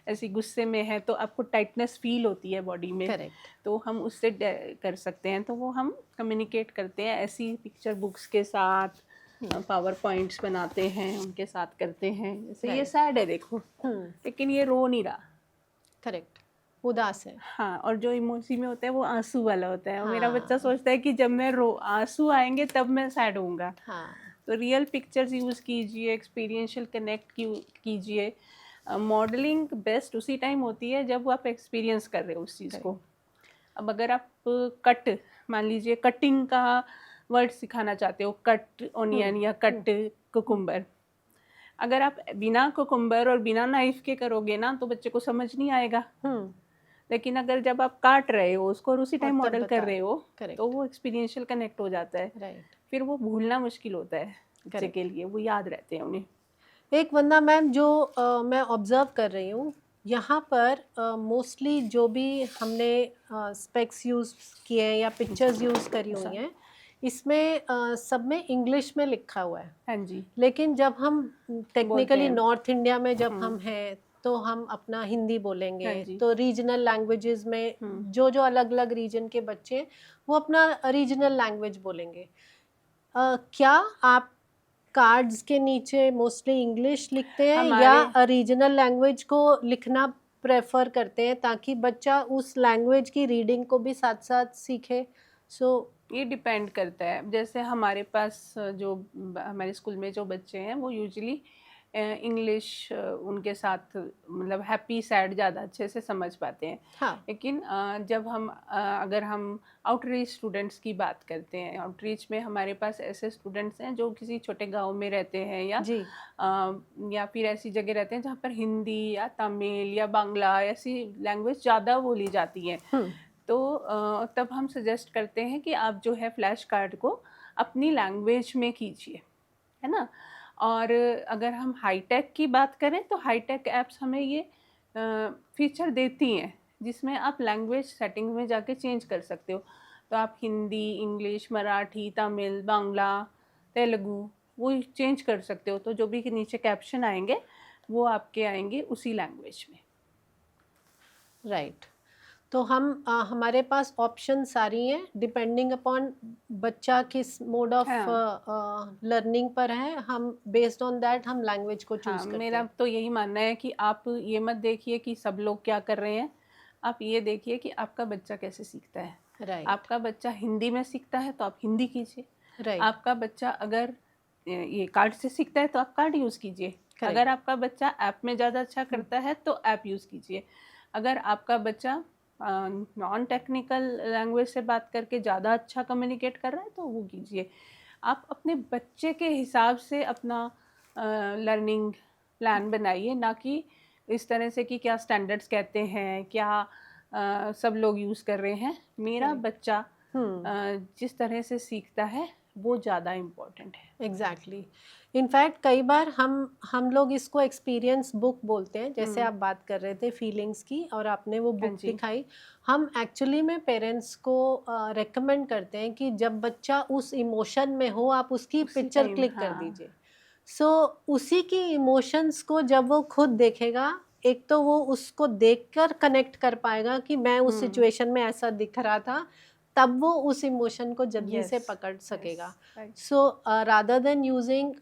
ऐसी गुस्से में है तो आपको टाइटनेस फील होती है बॉडी में, करेक्ट। तो हम उससे कर सकते हैं। तो वो हम कम्युनिकेट करते हैं ऐसी पिक्चर बुक्स के साथ, पावर पॉइंट्स बनाते हैं उनके साथ करते हैं। जैसे ये सैड है देखो, लेकिन ये रो नहीं रहा। करेक्ट, उदास है। हाँ, और जो इमोजी में होता है वो आंसू वाला होता है। और मेरा बच्चा हाँ। सोचता है कि जब मैं आंसू आएंगे तब मैं सैड होऊंगा। हाँ। तो रियल पिक्चर्स यूज़ कीजिए, एक्सपीरियंशियल कनेक्ट कीजिए। मॉडलिंग बेस्ट उसी टाइम होती है जब आप एक्सपीरियंस कर रहे हो उस चीज़ को। अब अगर आप कट, मान लीजिए कटिंग का वर्ड सिखाना चाहते हो, कट ऑनियन या कट कुकुम्बर, अगर आप बिना कुकुम्बर और बिना नाइफ के करोगे ना, तो बच्चे को समझ नहीं आएगा। लेकिन अगर जब आप काट रहे हो उसको और उसी टाइम और तब मॉडल कर रहे हो, Correct. तो वो एक्सपीरियंशियल कनेक्ट हो जाता है। राइट। फिर वो भूलना मुश्किल होता है बच्चे Correct. के लिए, वो याद रहते हैं उन्हें। एक वंदना मैम, जो मैं ऑब्जर्व कर रही हूँ यहाँ पर, मोस्टली जो भी हमने स्पेक्स यूज़ किए हैं या पिक्चर्स यूज़ करी हुई हैं, इसमें सब में इंग्लिश में लिखा हुआ है, हाँ जी, लेकिन जब हम टेक्निकली हैं। नॉर्थ इंडिया में जब हम्म, हम हैं तो हम अपना हिंदी बोलेंगे। हाँ जी, तो रीजनल लैंग्वेजेस में हम्म, जो जो अलग अलग रीजन के बच्चे हैं वो अपना रीजनल लैंग्वेज बोलेंगे। क्या आप कार्ड्स के नीचे मोस्टली इंग्लिश लिखते हैं या हमारे रीजनल लैंग्वेज को लिखना प्रेफर करते हैं ताकि बच्चा उस लैंग्वेज की रीडिंग को भी साथ साथ सीखे? सो ये डिपेंड करता है। जैसे हमारे पास जो हमारे स्कूल में जो बच्चे हैं वो यूजुअली इंग्लिश उनके साथ मतलब हैप्पी सैड ज़्यादा अच्छे से समझ पाते हैं। हाँ लेकिन जब हम अगर हम आउटरीच स्टूडेंट्स की बात करते हैं, आउटरीच में हमारे पास ऐसे स्टूडेंट्स हैं जो किसी छोटे गांव में रहते हैं जी या फिर ऐसी जगह रहते हैं जहाँ पर हिंदी या तमिल या बांग्ला ऐसी लैंग्वेज ज़्यादा बोली जाती है। हम्म तो तब हम सजेस्ट करते हैं कि आप जो है फ्लैश कार्ड को अपनी लैंग्वेज में कीजिए, है ना। और अगर हम हाईटेक की बात करें तो हाईटेक ऐप्स हमें ये फीचर देती हैं जिसमें आप लैंग्वेज सेटिंग में जाके चेंज कर सकते हो। तो आप हिंदी, इंग्लिश, मराठी, तमिल, बांग्ला, तेलुगु वो चेंज कर सकते हो। तो जो भी नीचे कैप्शन आएंगे वो आपके आएंगे उसी लैंग्वेज में। राइट। तो हमारे पास ऑप्शन सारी हैं डिपेंडिंग अपॉन बच्चा किस मोड ऑफ हाँ लर्निंग पर है, हम बेस्ड ऑन दैट हम लैंग्वेज को हाँ, चूज करते मेरा हैं। तो यही मानना है कि आप ये मत देखिए कि सब लोग क्या कर रहे हैं, आप ये देखिए कि आपका बच्चा कैसे सीखता है। राइट आपका बच्चा हिंदी में सीखता है तो आप हिंदी कीजिए। राइट आपका बच्चा अगर ये कार्ड से सीखता है तो आप कार्ड यूज़ कीजिए। करेक्ट अगर आपका बच्चा ऐप में ज़्यादा अच्छा करता है तो ऐप यूज़ कीजिए। अगर आपका बच्चा नॉन टेक्निकल लैंग्वेज से बात करके ज़्यादा अच्छा कम्युनिकेट कर रहा है तो वो कीजिए। आप अपने बच्चे के हिसाब से अपना लर्निंग प्लान बनाइए, ना कि इस तरह से कि क्या स्टैंडर्ड्स कहते हैं, क्या सब लोग यूज़ कर रहे हैं। मेरा करेक्ट बच्चा हम्म जिस तरह से सीखता है वो ज़्यादा इम्पोर्टेंट है। एग्जैक्टली। इनफैक्ट कई बार हम लोग इसको एक्सपीरियंस बुक बोलते हैं, जैसे हुँ, आप बात कर रहे थे फीलिंग्स की और आपने वो हाँ बुक जी, दिखाई। हम एक्चुअली में पेरेंट्स को रेकमेंड करते हैं कि जब बच्चा उस इमोशन में हो आप उसकी उसी पिक्चर टाइम क्लिक कर हाँ, दीजिए। सो उसी की इमोशंस को जब वो खुद देखेगा, एक तो वो उसको देखकर कनेक्ट कर पाएगा कि मैं उस हुँ, सिचुएशन में ऐसा दिख रहा था, तब वो उस इमोशन को जल्दी से यस, पकड़ यस, सकेगा। Right. So rather than using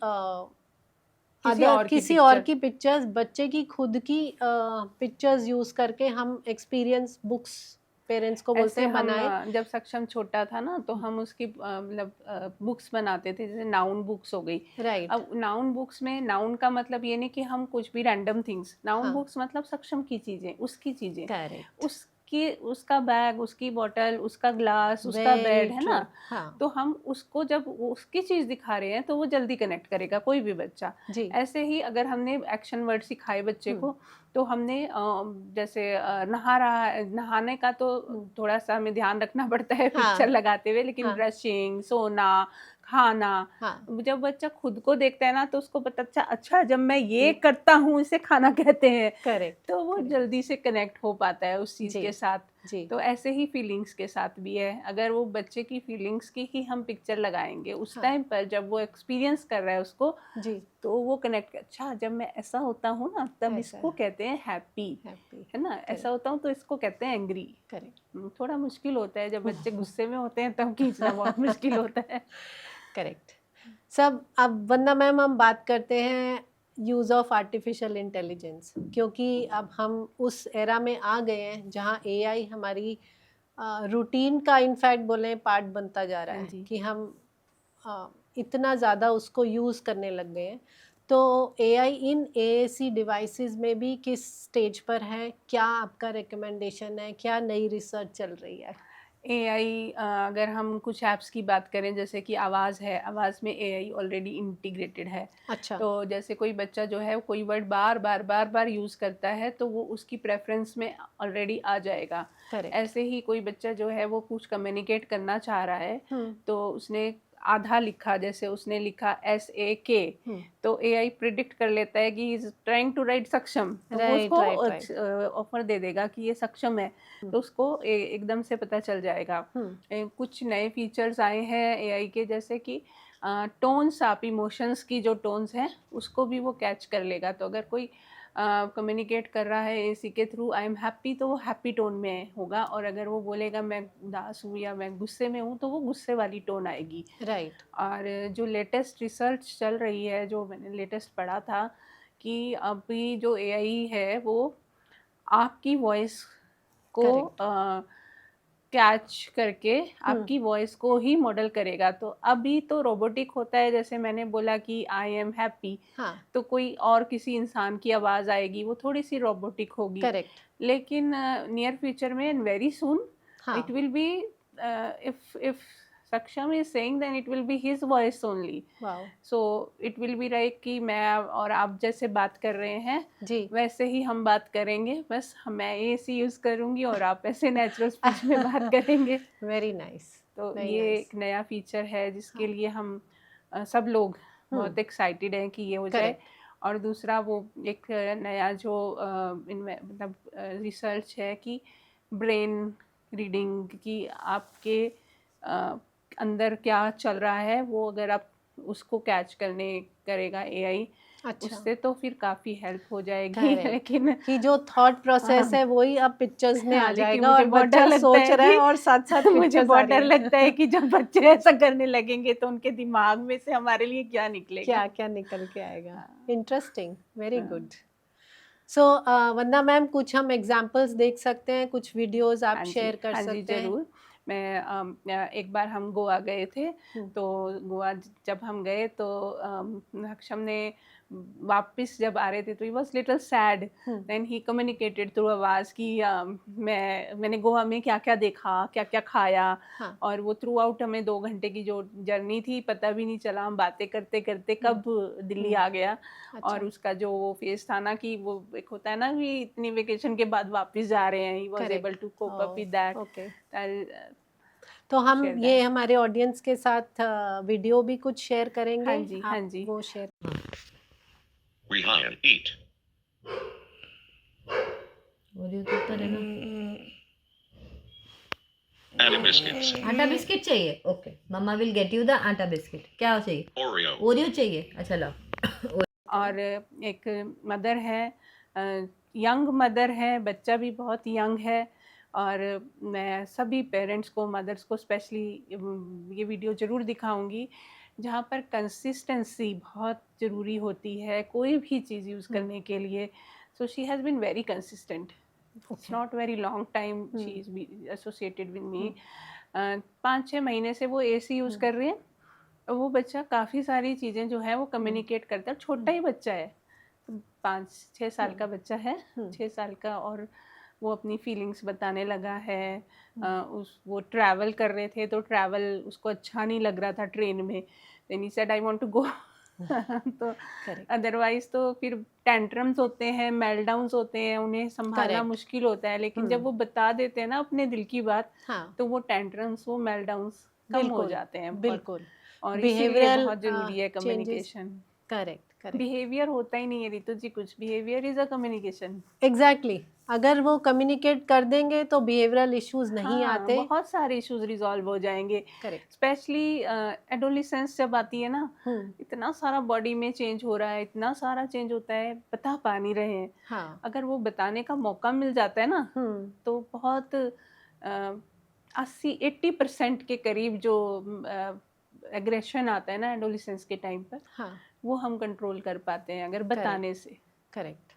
किसी अदर और की किसी और पिक्चर की पिक्चर्स, बच्चे की खुद की पिक्चर्स यूज करके हम एक्सपीरियंस बुक्स पेरेंट्स को बोलते ऐसे हैं हम बनाए। जब सक्षम छोटा था ना तो हम उसकी मतलब बुक्स बनाते थे, जैसे नाउन बुक्स हो गई। राइट अब नाउन बुक्स में नाउन का मतलब ये नहीं कि हम कुछ भी रैंडम थिंग्स, नाउन हाँ बुक्स मतलब सक्षम की चीज़ें, उसकी चीज़ें, करेक्ट उसकी उसका बैग, उसकी बॉटल, उसका ग्लास, उसका वेरी बेड, है ट्रू ना। हाँ तो हम उसको जब उसकी चीज़ दिखा रहे हैं तो वो जल्दी कनेक्ट करेगा कोई भी बच्चा। जी ऐसे ही अगर हमने एक्शन वर्ड सिखाए बच्चे हम्म को तो हमने जैसे नहा रहा है, नहाने का तो हम्म थोड़ा सा हमें ध्यान रखना पड़ता है पिक्चर हाँ लगाते हुए, लेकिन हाँ ब्रशिंग, सोना, खाना, हाँ जब बच्चा खुद को देखता है ना तो उसको पता अच्छा अच्छा जब मैं ये ये करता हूँ इसे खाना कहते हैं। करेक्ट तो वो करेक्ट जल्दी से कनेक्ट हो पाता है उस चीज़ जी के साथ। जी तो ऐसे ही फीलिंग्स के साथ भी है, अगर वो बच्चे की फीलिंग्स की ही हम पिक्चर लगाएंगे उस हाँ टाइम पर जब वो एक्सपीरियंस कर रहा है उसको, जी तो वो कनेक्ट अच्छा जब मैं ऐसा होता हूँ ना तब ऐसा इसको कहते हैं हैप्पी, हैप्पी है ना, ऐसा करेक्ट होता हूँ तो इसको कहते हैं एंग्री। करेक्ट थोड़ा मुश्किल होता है जब बच्चे गुस्से में होते हैं तब खींचना बहुत मुश्किल होता है। करेक्ट। सब अब वंदना मैम हम बात करते हैं यूज़ ऑफ आर्टिफिशियल इंटेलिजेंस, क्योंकि अब हम उस एरा में आ गए हैं जहाँ एआई हमारी रूटीन का इनफैक्ट बोले पार्ट बनता जा रहा हाँ है जी। कि हम इतना ज़्यादा उसको यूज़ करने लग गए हैं। तो एआई इन एएसी डिवाइसेस में भी किस स्टेज पर है, क्या आपका रिकमेंडेशन है, क्या नई रिसर्च चल रही है? एआई अगर हम कुछ ऐप्स की बात करें जैसे कि आवाज़ है, आवाज़ में एआई ऑलरेडी इंटीग्रेटेड है। अच्छा तो जैसे कोई बच्चा जो है कोई वर्ड बार-बार यूज़ करता है तो वो उसकी प्रेफ़रेंस में ऑलरेडी आ जाएगा। करेक्ट ऐसे ही कोई बच्चा जो है वो कुछ कम्युनिकेट करना चाह रहा है हम्म तो उसने आधा लिखा, जैसे उसने लिखा SAK, तो AI प्रिडिक्ट कर लेता है कि इज ट्राइंग टू राइट सक्षम, तो वो राइट उसको राइट ऑफर दे देगा कि ये सक्षम है, तो उसको एकदम से पता चल जाएगा। कुछ नए फीचर्स आए हैं AI के, जैसे कि टोन्स, आप इमोशंस की जो टोन्स हैं उसको भी वो कैच कर लेगा। तो अगर कोई कम्युनिकेट कर रहा है एसी के थ्रू आई एम हैप्पी, तो वो हैप्पी टोन में होगा, और अगर वो बोलेगा मैं उदास हूँ या मैं गुस्से में हूँ, तो वो गुस्से वाली टोन आएगी। राइट और जो लेटेस्ट रिसर्च चल रही है, जो मैंने लेटेस्ट पढ़ा था, कि अभी जो एआई है वो आपकी वॉइस को करेक्ट कैच करके आपकी वॉइस को ही मॉडल करेगा। तो अभी तो रोबोटिक होता है, जैसे मैंने बोला कि आई एम हैप्पी, हाँ तो कोई और किसी इंसान की आवाज़ आएगी, वो थोड़ी सी रोबोटिक होगी। करेक्ट लेकिन नियर फ्यूचर में, एंड वेरी सून, हाँ it will be if Saksham is saying, then it will be his voice only. Wow So it will be like कि मैं और आप जैसे बात कर रहे हैं जी वैसे ही हम बात करेंगे, बस मैं AC यूज़ करूँगी और आप ऐसे नेचुरल स्पीच में बात करेंगे। वेरी नाइस तो वेरी ये नाइस एक नया फीचर है जिसके हाँ लिए हम सब लोग बहुत एक्साइटेड हैं कि ये हो जाए। करेक्ट और दूसरा वो एक नया जो इनमें मतलब रिसर्च है कि ब्रेन रीडिंग, कि आपके अंदर क्या चल रहा है, वो अगर आप उसको कैच करने करेगा एआई, अच्छा उससे तो फिर काफ़ी हेल्प हो जाएगी। करेक्ट लेकिन कि जो थॉट प्रोसेस हाँ, है वही अब पिक्चर्स में आ हाँ, लेकिन जाएगा मुझे और बहुत डर बच्चा लगता सोच है रहा है कि और साथ साथ मुझे पिक्चर्स आ बहुत रही डर है लगता है कि जब बच्चे ऐसा करने लगेंगे तो उनके दिमाग में से हमारे लिए क्या निकलेगा। क्या क्या निकल के आएगा हाँ, इंटरेस्टिंग वेरी हाँ, गुड सो वंदना मैम कुछ हम एग्जांपल्स देख सकते हैं कुछ वीडियोस आप हाँ जी, शेयर कर हाँ जी, सकते हैं ज़रूर। मैं एक बार हम गोवा गए थे, हम्म, तो गोवा जब हम गए तो अक्षम ने वापस जब आ रहे थे तो he was little sad. Hmm, then he communicated through आवाज़ कि मैंने गोवा में क्या क्या देखा, क्या क्या खाया। हाँ और वो थ्रू आउट हमें 2 घंटे की जो जर्नी थी पता भी नहीं चला, हम बातें करते करते कब दिल्ली आ गया। और अच्छा उसका जो वो फेस था ना, कि वो एक होता है ना कि इतनी वेकेशन के बाद वापस जा रहे हैं, he was able correct to cope up with that. Okay I'll तो हम share ये that. हमारे ऑडियंस के साथ वीडियो भी कुछ शेयर हाँ करेंगे जी, हाँ आप जी। वो शेयर We hire eat. और ये तो ऊपर है ना। Anna biscuits. आटा बिस्किट चाहिए, okay, mamma will get you the atta biscuit. क्या चाहिए? Oreo. ओरियो चाहिए, अच्छा लाओ। और एक मदर है, यंग मदर है, बच्चा भी बहुत यंग है। और मैं सभी पेरेंट्स को, मदर्स को स्पेशली ये वीडियो ज़रूर दिखाऊंगी जहाँ पर कंसिस्टेंसी बहुत ज़रूरी होती है कोई भी चीज़ यूज़ करने के लिए। So she has been very consistent. It's not very long time she is associated with me. 5-6 महीने से वो AC यूज़ कर रही है। वो बच्चा काफ़ी सारी चीज़ें जो है वो कम्युनिकेट करता है, छोटा ही बच्चा है, तो 5-6 साल का बच्चा है, 6 साल का। और वो अपनी फीलिंग्स बताने लगा है। वो ट्रैवल कर रहे थे तो ट्रैवल उसको अच्छा नहीं लग रहा था ट्रेन में, then he said I want to go. तो करेक्ट अदरवाइज तो फिर टेंट्रम्स होते हैं, मेल्टडाउन्स होते हैं, उन्हें संभालना करेक्ट मुश्किल होता है। लेकिन जब वो बता देते हैं ना अपने दिल की बात, हाँ तो वो टेंट्रम्स, वो मेल्टडाउन्स कम हो बिल्कुल जाते हैं बहुत। बिल्कुल और इसीलिए बिहेवियरल बहुत ज़रूरी है changes communication. Correct correct behaviour होता ही नहीं है रितु जी, कुछ behaviour is a communication. Exactly अगर वो कम्युनिकेट कर देंगे तो बिहेवियरल इश्यूज नहीं हाँ, आते बहुत सारे इश्यूज रिजॉल्व हो जाएंगे। करेक्ट स्पेशली एडोलिसेंस जब आती है ना, हम्म इतना सारा बॉडी में चेंज हो रहा है, इतना सारा चेंज होता है, बता पा नहीं रहे हैं। हाँ अगर वो बताने का मौका मिल जाता है ना, तो बहुत 80-80% के करीब जो एग्रेशन आता है ना एडोलिसेंस के टाइम पर, हाँ वो हम कंट्रोल कर पाते हैं अगर बताने से। करेक्ट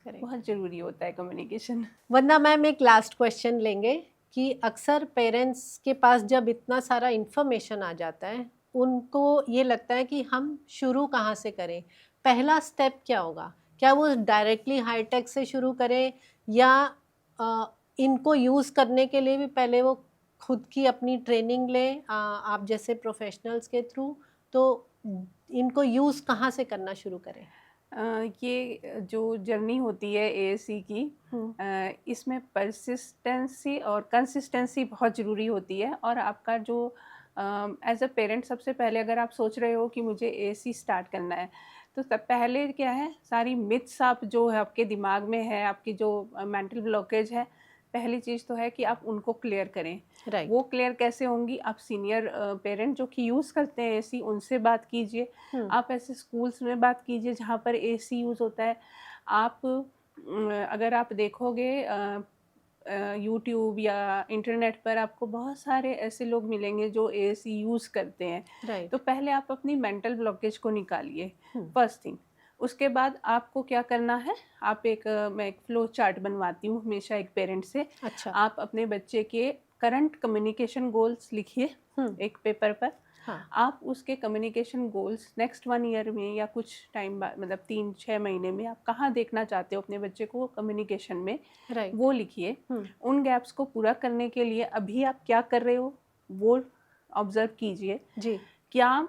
करेक्ट बहुत ज़रूरी होता है कम्युनिकेशन। वरना मैम एक लास्ट क्वेश्चन लेंगे कि अक्सर पेरेंट्स के पास जब इतना सारा इंफॉर्मेशन आ जाता है उनको ये लगता है कि हम शुरू कहाँ से करें, पहला स्टेप क्या होगा, क्या वो डायरेक्टली हाईटेक से शुरू करें या इनको यूज़ करने के लिए भी पहले वो खुद की अपनी ट्रेनिंग लें आप जैसे प्रोफेशनल्स के थ्रू, तो इनको यूज़ कहाँ से करना शुरू करें? ये जो जर्नी होती है ASC की, इसमें परसिस्टेंसी और कंसिस्टेंसी बहुत ज़रूरी होती है। और आपका जो एज अ पेरेंट सबसे पहले अगर आप सोच रहे हो कि मुझे एसी स्टार्ट करना है, तो तब पहले क्या है, सारी मिथ्स आप जो है आपके दिमाग में है, आपकी जो मेंटल ब्लॉकेज है, पहली चीज़ तो है कि आप उनको क्लियर करें। राइट। वो क्लियर कैसे होंगी? आप सीनियर पेरेंट जो कि यूज़ करते हैं एसी, उनसे बात कीजिए। आप ऐसे स्कूल्स में बात कीजिए जहाँ पर एसी यूज़ होता है। आप अगर आप देखोगे यूट्यूब या इंटरनेट पर आपको बहुत सारे ऐसे लोग मिलेंगे जो एसी यूज़ करते हैं। राइट। तो पहले आप अपनी मेंटल ब्लॉकेज को निकालिए, हम्म। First thing. उसके बाद आपको क्या करना है, आप मैं एक फ्लो चार्ट बनवाती हूँ हमेशा एक पेरेंट से। अच्छा। आप अपने बच्चे के करंट कम्युनिकेशन गोल्स लिखिए एक पेपर पर। हाँ। आप उसके कम्युनिकेशन गोल्स नेक्स्ट 1 ईयर में या कुछ टाइम बाद, मतलब 3-6 महीने में आप कहाँ देखना चाहते हो अपने बच्चे को कम्युनिकेशन में, राइट। वो लिखिए। उन गैप्स को पूरा करने के लिए अभी आप क्या कर रहे हो वो ऑब्जर्व कीजिए। जी। क्या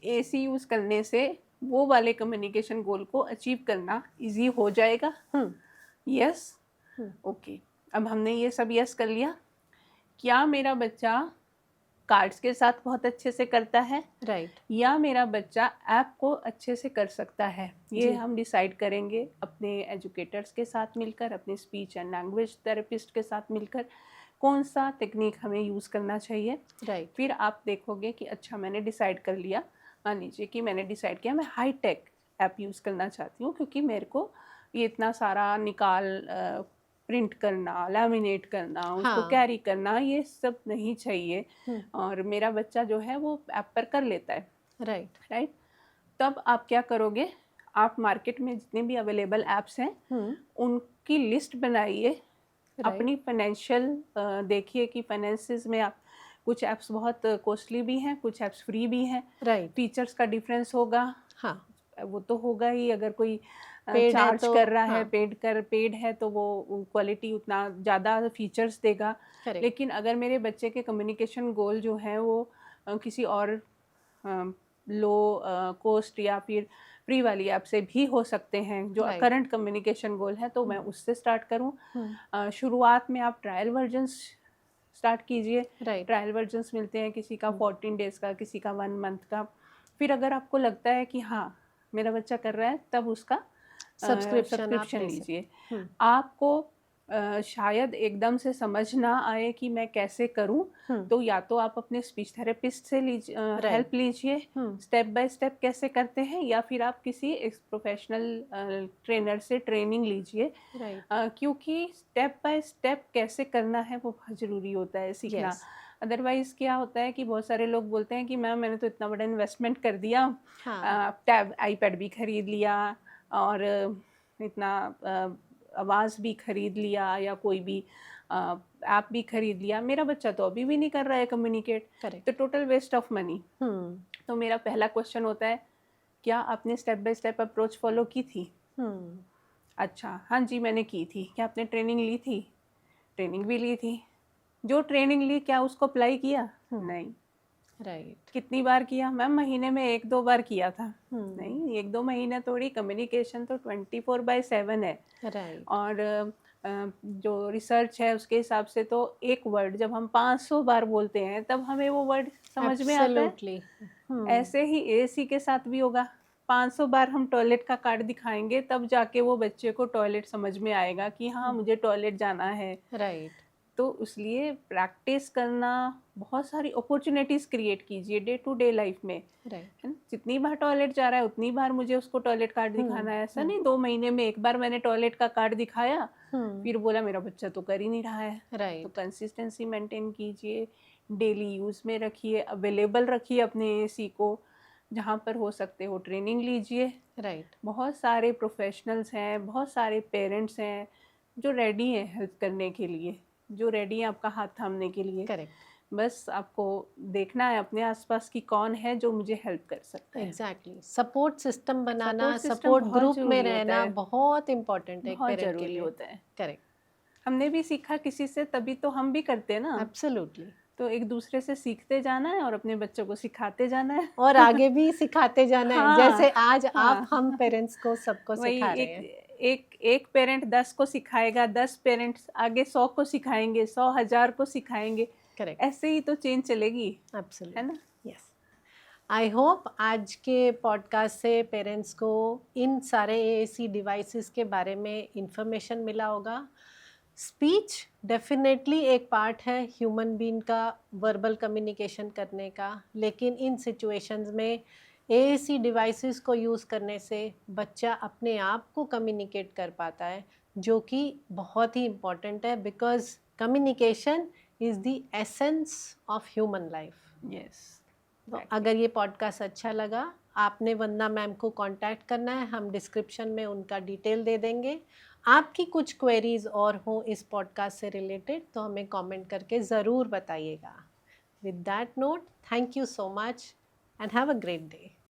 एसी यूज़ करने से वो वाले कम्युनिकेशन गोल को अचीव करना इजी हो जाएगा? यस। ओके, अब हमने ये सब यस कर लिया। क्या मेरा बच्चा कार्ड्स के साथ बहुत अच्छे से करता है, राइट। या मेरा बच्चा ऐप को अच्छे से कर सकता है? ये जी। हम डिसाइड करेंगे अपने एजुकेटर्स के साथ मिलकर, अपने स्पीच एंड लैंग्वेज थेरेपिस्ट के साथ मिलकर, कौन सा टेक्निक हमें यूज़ करना चाहिए। राइट। फिर आप देखोगे कि अच्छा मैंने डिसाइड कर लिया, मान लीजिए कि मैंने डिसाइड किया मैं हाई टेक ऐप यूज़ करना चाहती हूँ, क्योंकि मेरे को ये इतना सारा प्रिंट करना, लैमिनेट करना, उसको हाँ। कैरी करना, ये सब नहीं चाहिए, और मेरा बच्चा जो है वो ऐप पर कर लेता है। राइट। राइट। तब आप क्या करोगे, आप मार्केट में जितने भी अवेलेबल ऐप्स हैं उनकी लिस्ट बनाइए। अपनी फाइनेंशियल देखिए कि फाइनेंसेस में आप, कुछ ऐप्स बहुत कॉस्टली भी हैं, कुछ ऐप्स फ्री भी हैं। राइट। फीचर्स का डिफरेंस होगा, हाँ। वो तो होगा ही। अगर कोई पेड है चार्ज तो कर रहा है, हाँ। पेड है तो वो क्वालिटी उतना ज़्यादा फीचर्स देगा। करेक्ट। लेकिन अगर मेरे बच्चे के कम्युनिकेशन गोल जो हैं वो किसी और लो कॉस्ट या फिर फ्री वाली ऐप से भी हो सकते हैं, जो Right. करंट कम्युनिकेशन गोल है, तो मैं उससे स्टार्ट करूं। शुरुआत में आप ट्रायल वर्जन्स स्टार्ट कीजिए। राइट। ट्रायल वर्जन्स मिलते हैं, किसी का 14 डेज़ का, किसी का 1 मंथ का। फिर अगर आपको लगता है कि हाँ मेरा बच्चा कर रहा है, तब उसका सब्सक्रिप्शन आप सब्सक्रिप्शन ले लीजिए। सकते। आपको शायद एकदम से समझ ना आए कि मैं कैसे करूं, तो या तो आप अपने स्पीच थेरेपिस्ट से हेल्प लीजिए, स्टेप बाय स्टेप कैसे करते हैं, या फिर आप किसी प्रोफेशनल ट्रेनर से ट्रेनिंग लीजिए। राइट। क्योंकि स्टेप बाय स्टेप कैसे करना है वो बहुत ज़रूरी होता है सीखना। Yes. अदरवाइज़ क्या होता है कि बहुत सारे लोग बोलते हैं कि मैम मैंने तो इतना बड़ा इन्वेस्टमेंट कर दिया, हाँ। टैब आईपैड भी खरीद लिया, और इतना आवाज़ भी खरीद लिया, या कोई भी ऐप भी खरीद लिया, मेरा बच्चा तो अभी भी नहीं कर रहा है कम्युनिकेट, करेक्ट। तो टोटल वेस्ट ऑफ मनी। तो मेरा पहला क्वेश्चन होता है, क्या आपने step by step approach follow की थी? अच्छा, हाँ जी मैंने की थी। क्या आपने ट्रेनिंग ली थी? ट्रेनिंग भी ली थी। जो ट्रेनिंग ली क्या उसको अप्लाई किया? नहीं। राइट। कितनी बार किया? मैम महीने में 1-2 बार किया था। नहीं, 1-2 महीने थोड़ी, कम्युनिकेशन तो 24/7 है। राइट। और जो रिसर्च है उसके हिसाब से तो एक वर्ड जब हम 500 बार बोलते हैं तब हमें वो वर्ड समझ में आता है। एब्सोल्युटली। ऐसे ही एसी के साथ भी होगा। 500 बार हम टॉयलेट का कार्ड दिखाएंगे तब जाके वो बच्चे को टॉयलेट समझ में आएगा कि हाँ मुझे टॉयलेट जाना है। राइट। तो इसलिए प्रैक्टिस करना, बहुत सारी अपॉर्चुनिटीज़ क्रिएट कीजिए डे टू डे लाइफ में, राइट। है ना। जितनी बार टॉयलेट जा रहा है उतनी बार मुझे उसको टॉयलेट कार्ड दिखाना है। ऐसा नहीं 2 महीने में एक बार मैंने टॉयलेट का कार्ड दिखाया फिर बोला मेरा बच्चा तो कर ही नहीं रहा है। तो राइट। कंसिस्टेंसी मेंटेन कीजिए, डेली यूज़ में रखिए, अवेलेबल रखिए अपने एसी को, जहाँ पर हो सकते हो ट्रेनिंग लीजिए। राइट। बहुत सारे प्रोफेशनल्स हैं, बहुत सारे पेरेंट्स हैं जो रेडी हैं हेल्प करने के लिए, जो रेडी हैं आपका हाथ थामने के लिए। करेक्ट। बस आपको देखना है अपने आसपास की कौन है जो मुझे हेल्प कर सकता है। एग्जैक्टली। सपोर्ट सिस्टम बनाना, Support system सपोर्ट बहुत ग्रुप में ज़रूरी होता रहना है। बहुत इम्पोर्टेंट है एक बहुत पेरेंट के ज़रूरी लिए। होता है। करेक्ट। हमने भी सीखा किसी से, तभी तो हम भी करते हैं ना। एब्सोल्युटली। तो एक दूसरे से सीखते जाना है और अपने बच्चों को सिखाते जाना है। और आगे भी सिखाते जाना है, हाँ, जैसे आज हाँ। आप हम पेरेंट्स को सबको वही सिखा रहे एक हैं। एक पेरेंट 10 को सिखाएगा, 10 पेरेंट्स आगे 100 को सिखाएंगे, 100 1000 को सिखाएंगे। करेक्ट, ऐसे ही तो चेंज चलेगी, है एब्सोल्युटली, ना? यस। आई होप आज के पॉडकास्ट से पेरेंट्स को इन सारे एएसी डिवाइसेस के बारे में इंफॉर्मेशन मिला होगा। स्पीच डेफिनेटली एक पार्ट है ह्यूमन बीइंग का वर्बल कम्युनिकेशन करने का, लेकिन इन सिचुएशंस में एएसी डिवाइसेस को यूज़ करने से बच्चा अपने आप को कम्युनिकेट कर पाता है, जो कि बहुत ही इम्पॉर्टेंट है, because communication is the essence of human life. Yes, तो अगर ये पॉडकास्ट अच्छा लगा, आपने वंदना मैम को कांटेक्ट करना है, हम डिस्क्रिप्शन में उनका डिटेल दे देंगे। आपकी कुछ क्वेरीज और हो इस पॉडकास्ट से रिलेटेड तो हमें कमेंट करके ज़रूर बताइएगा। With that note, thank you so much and have a great day.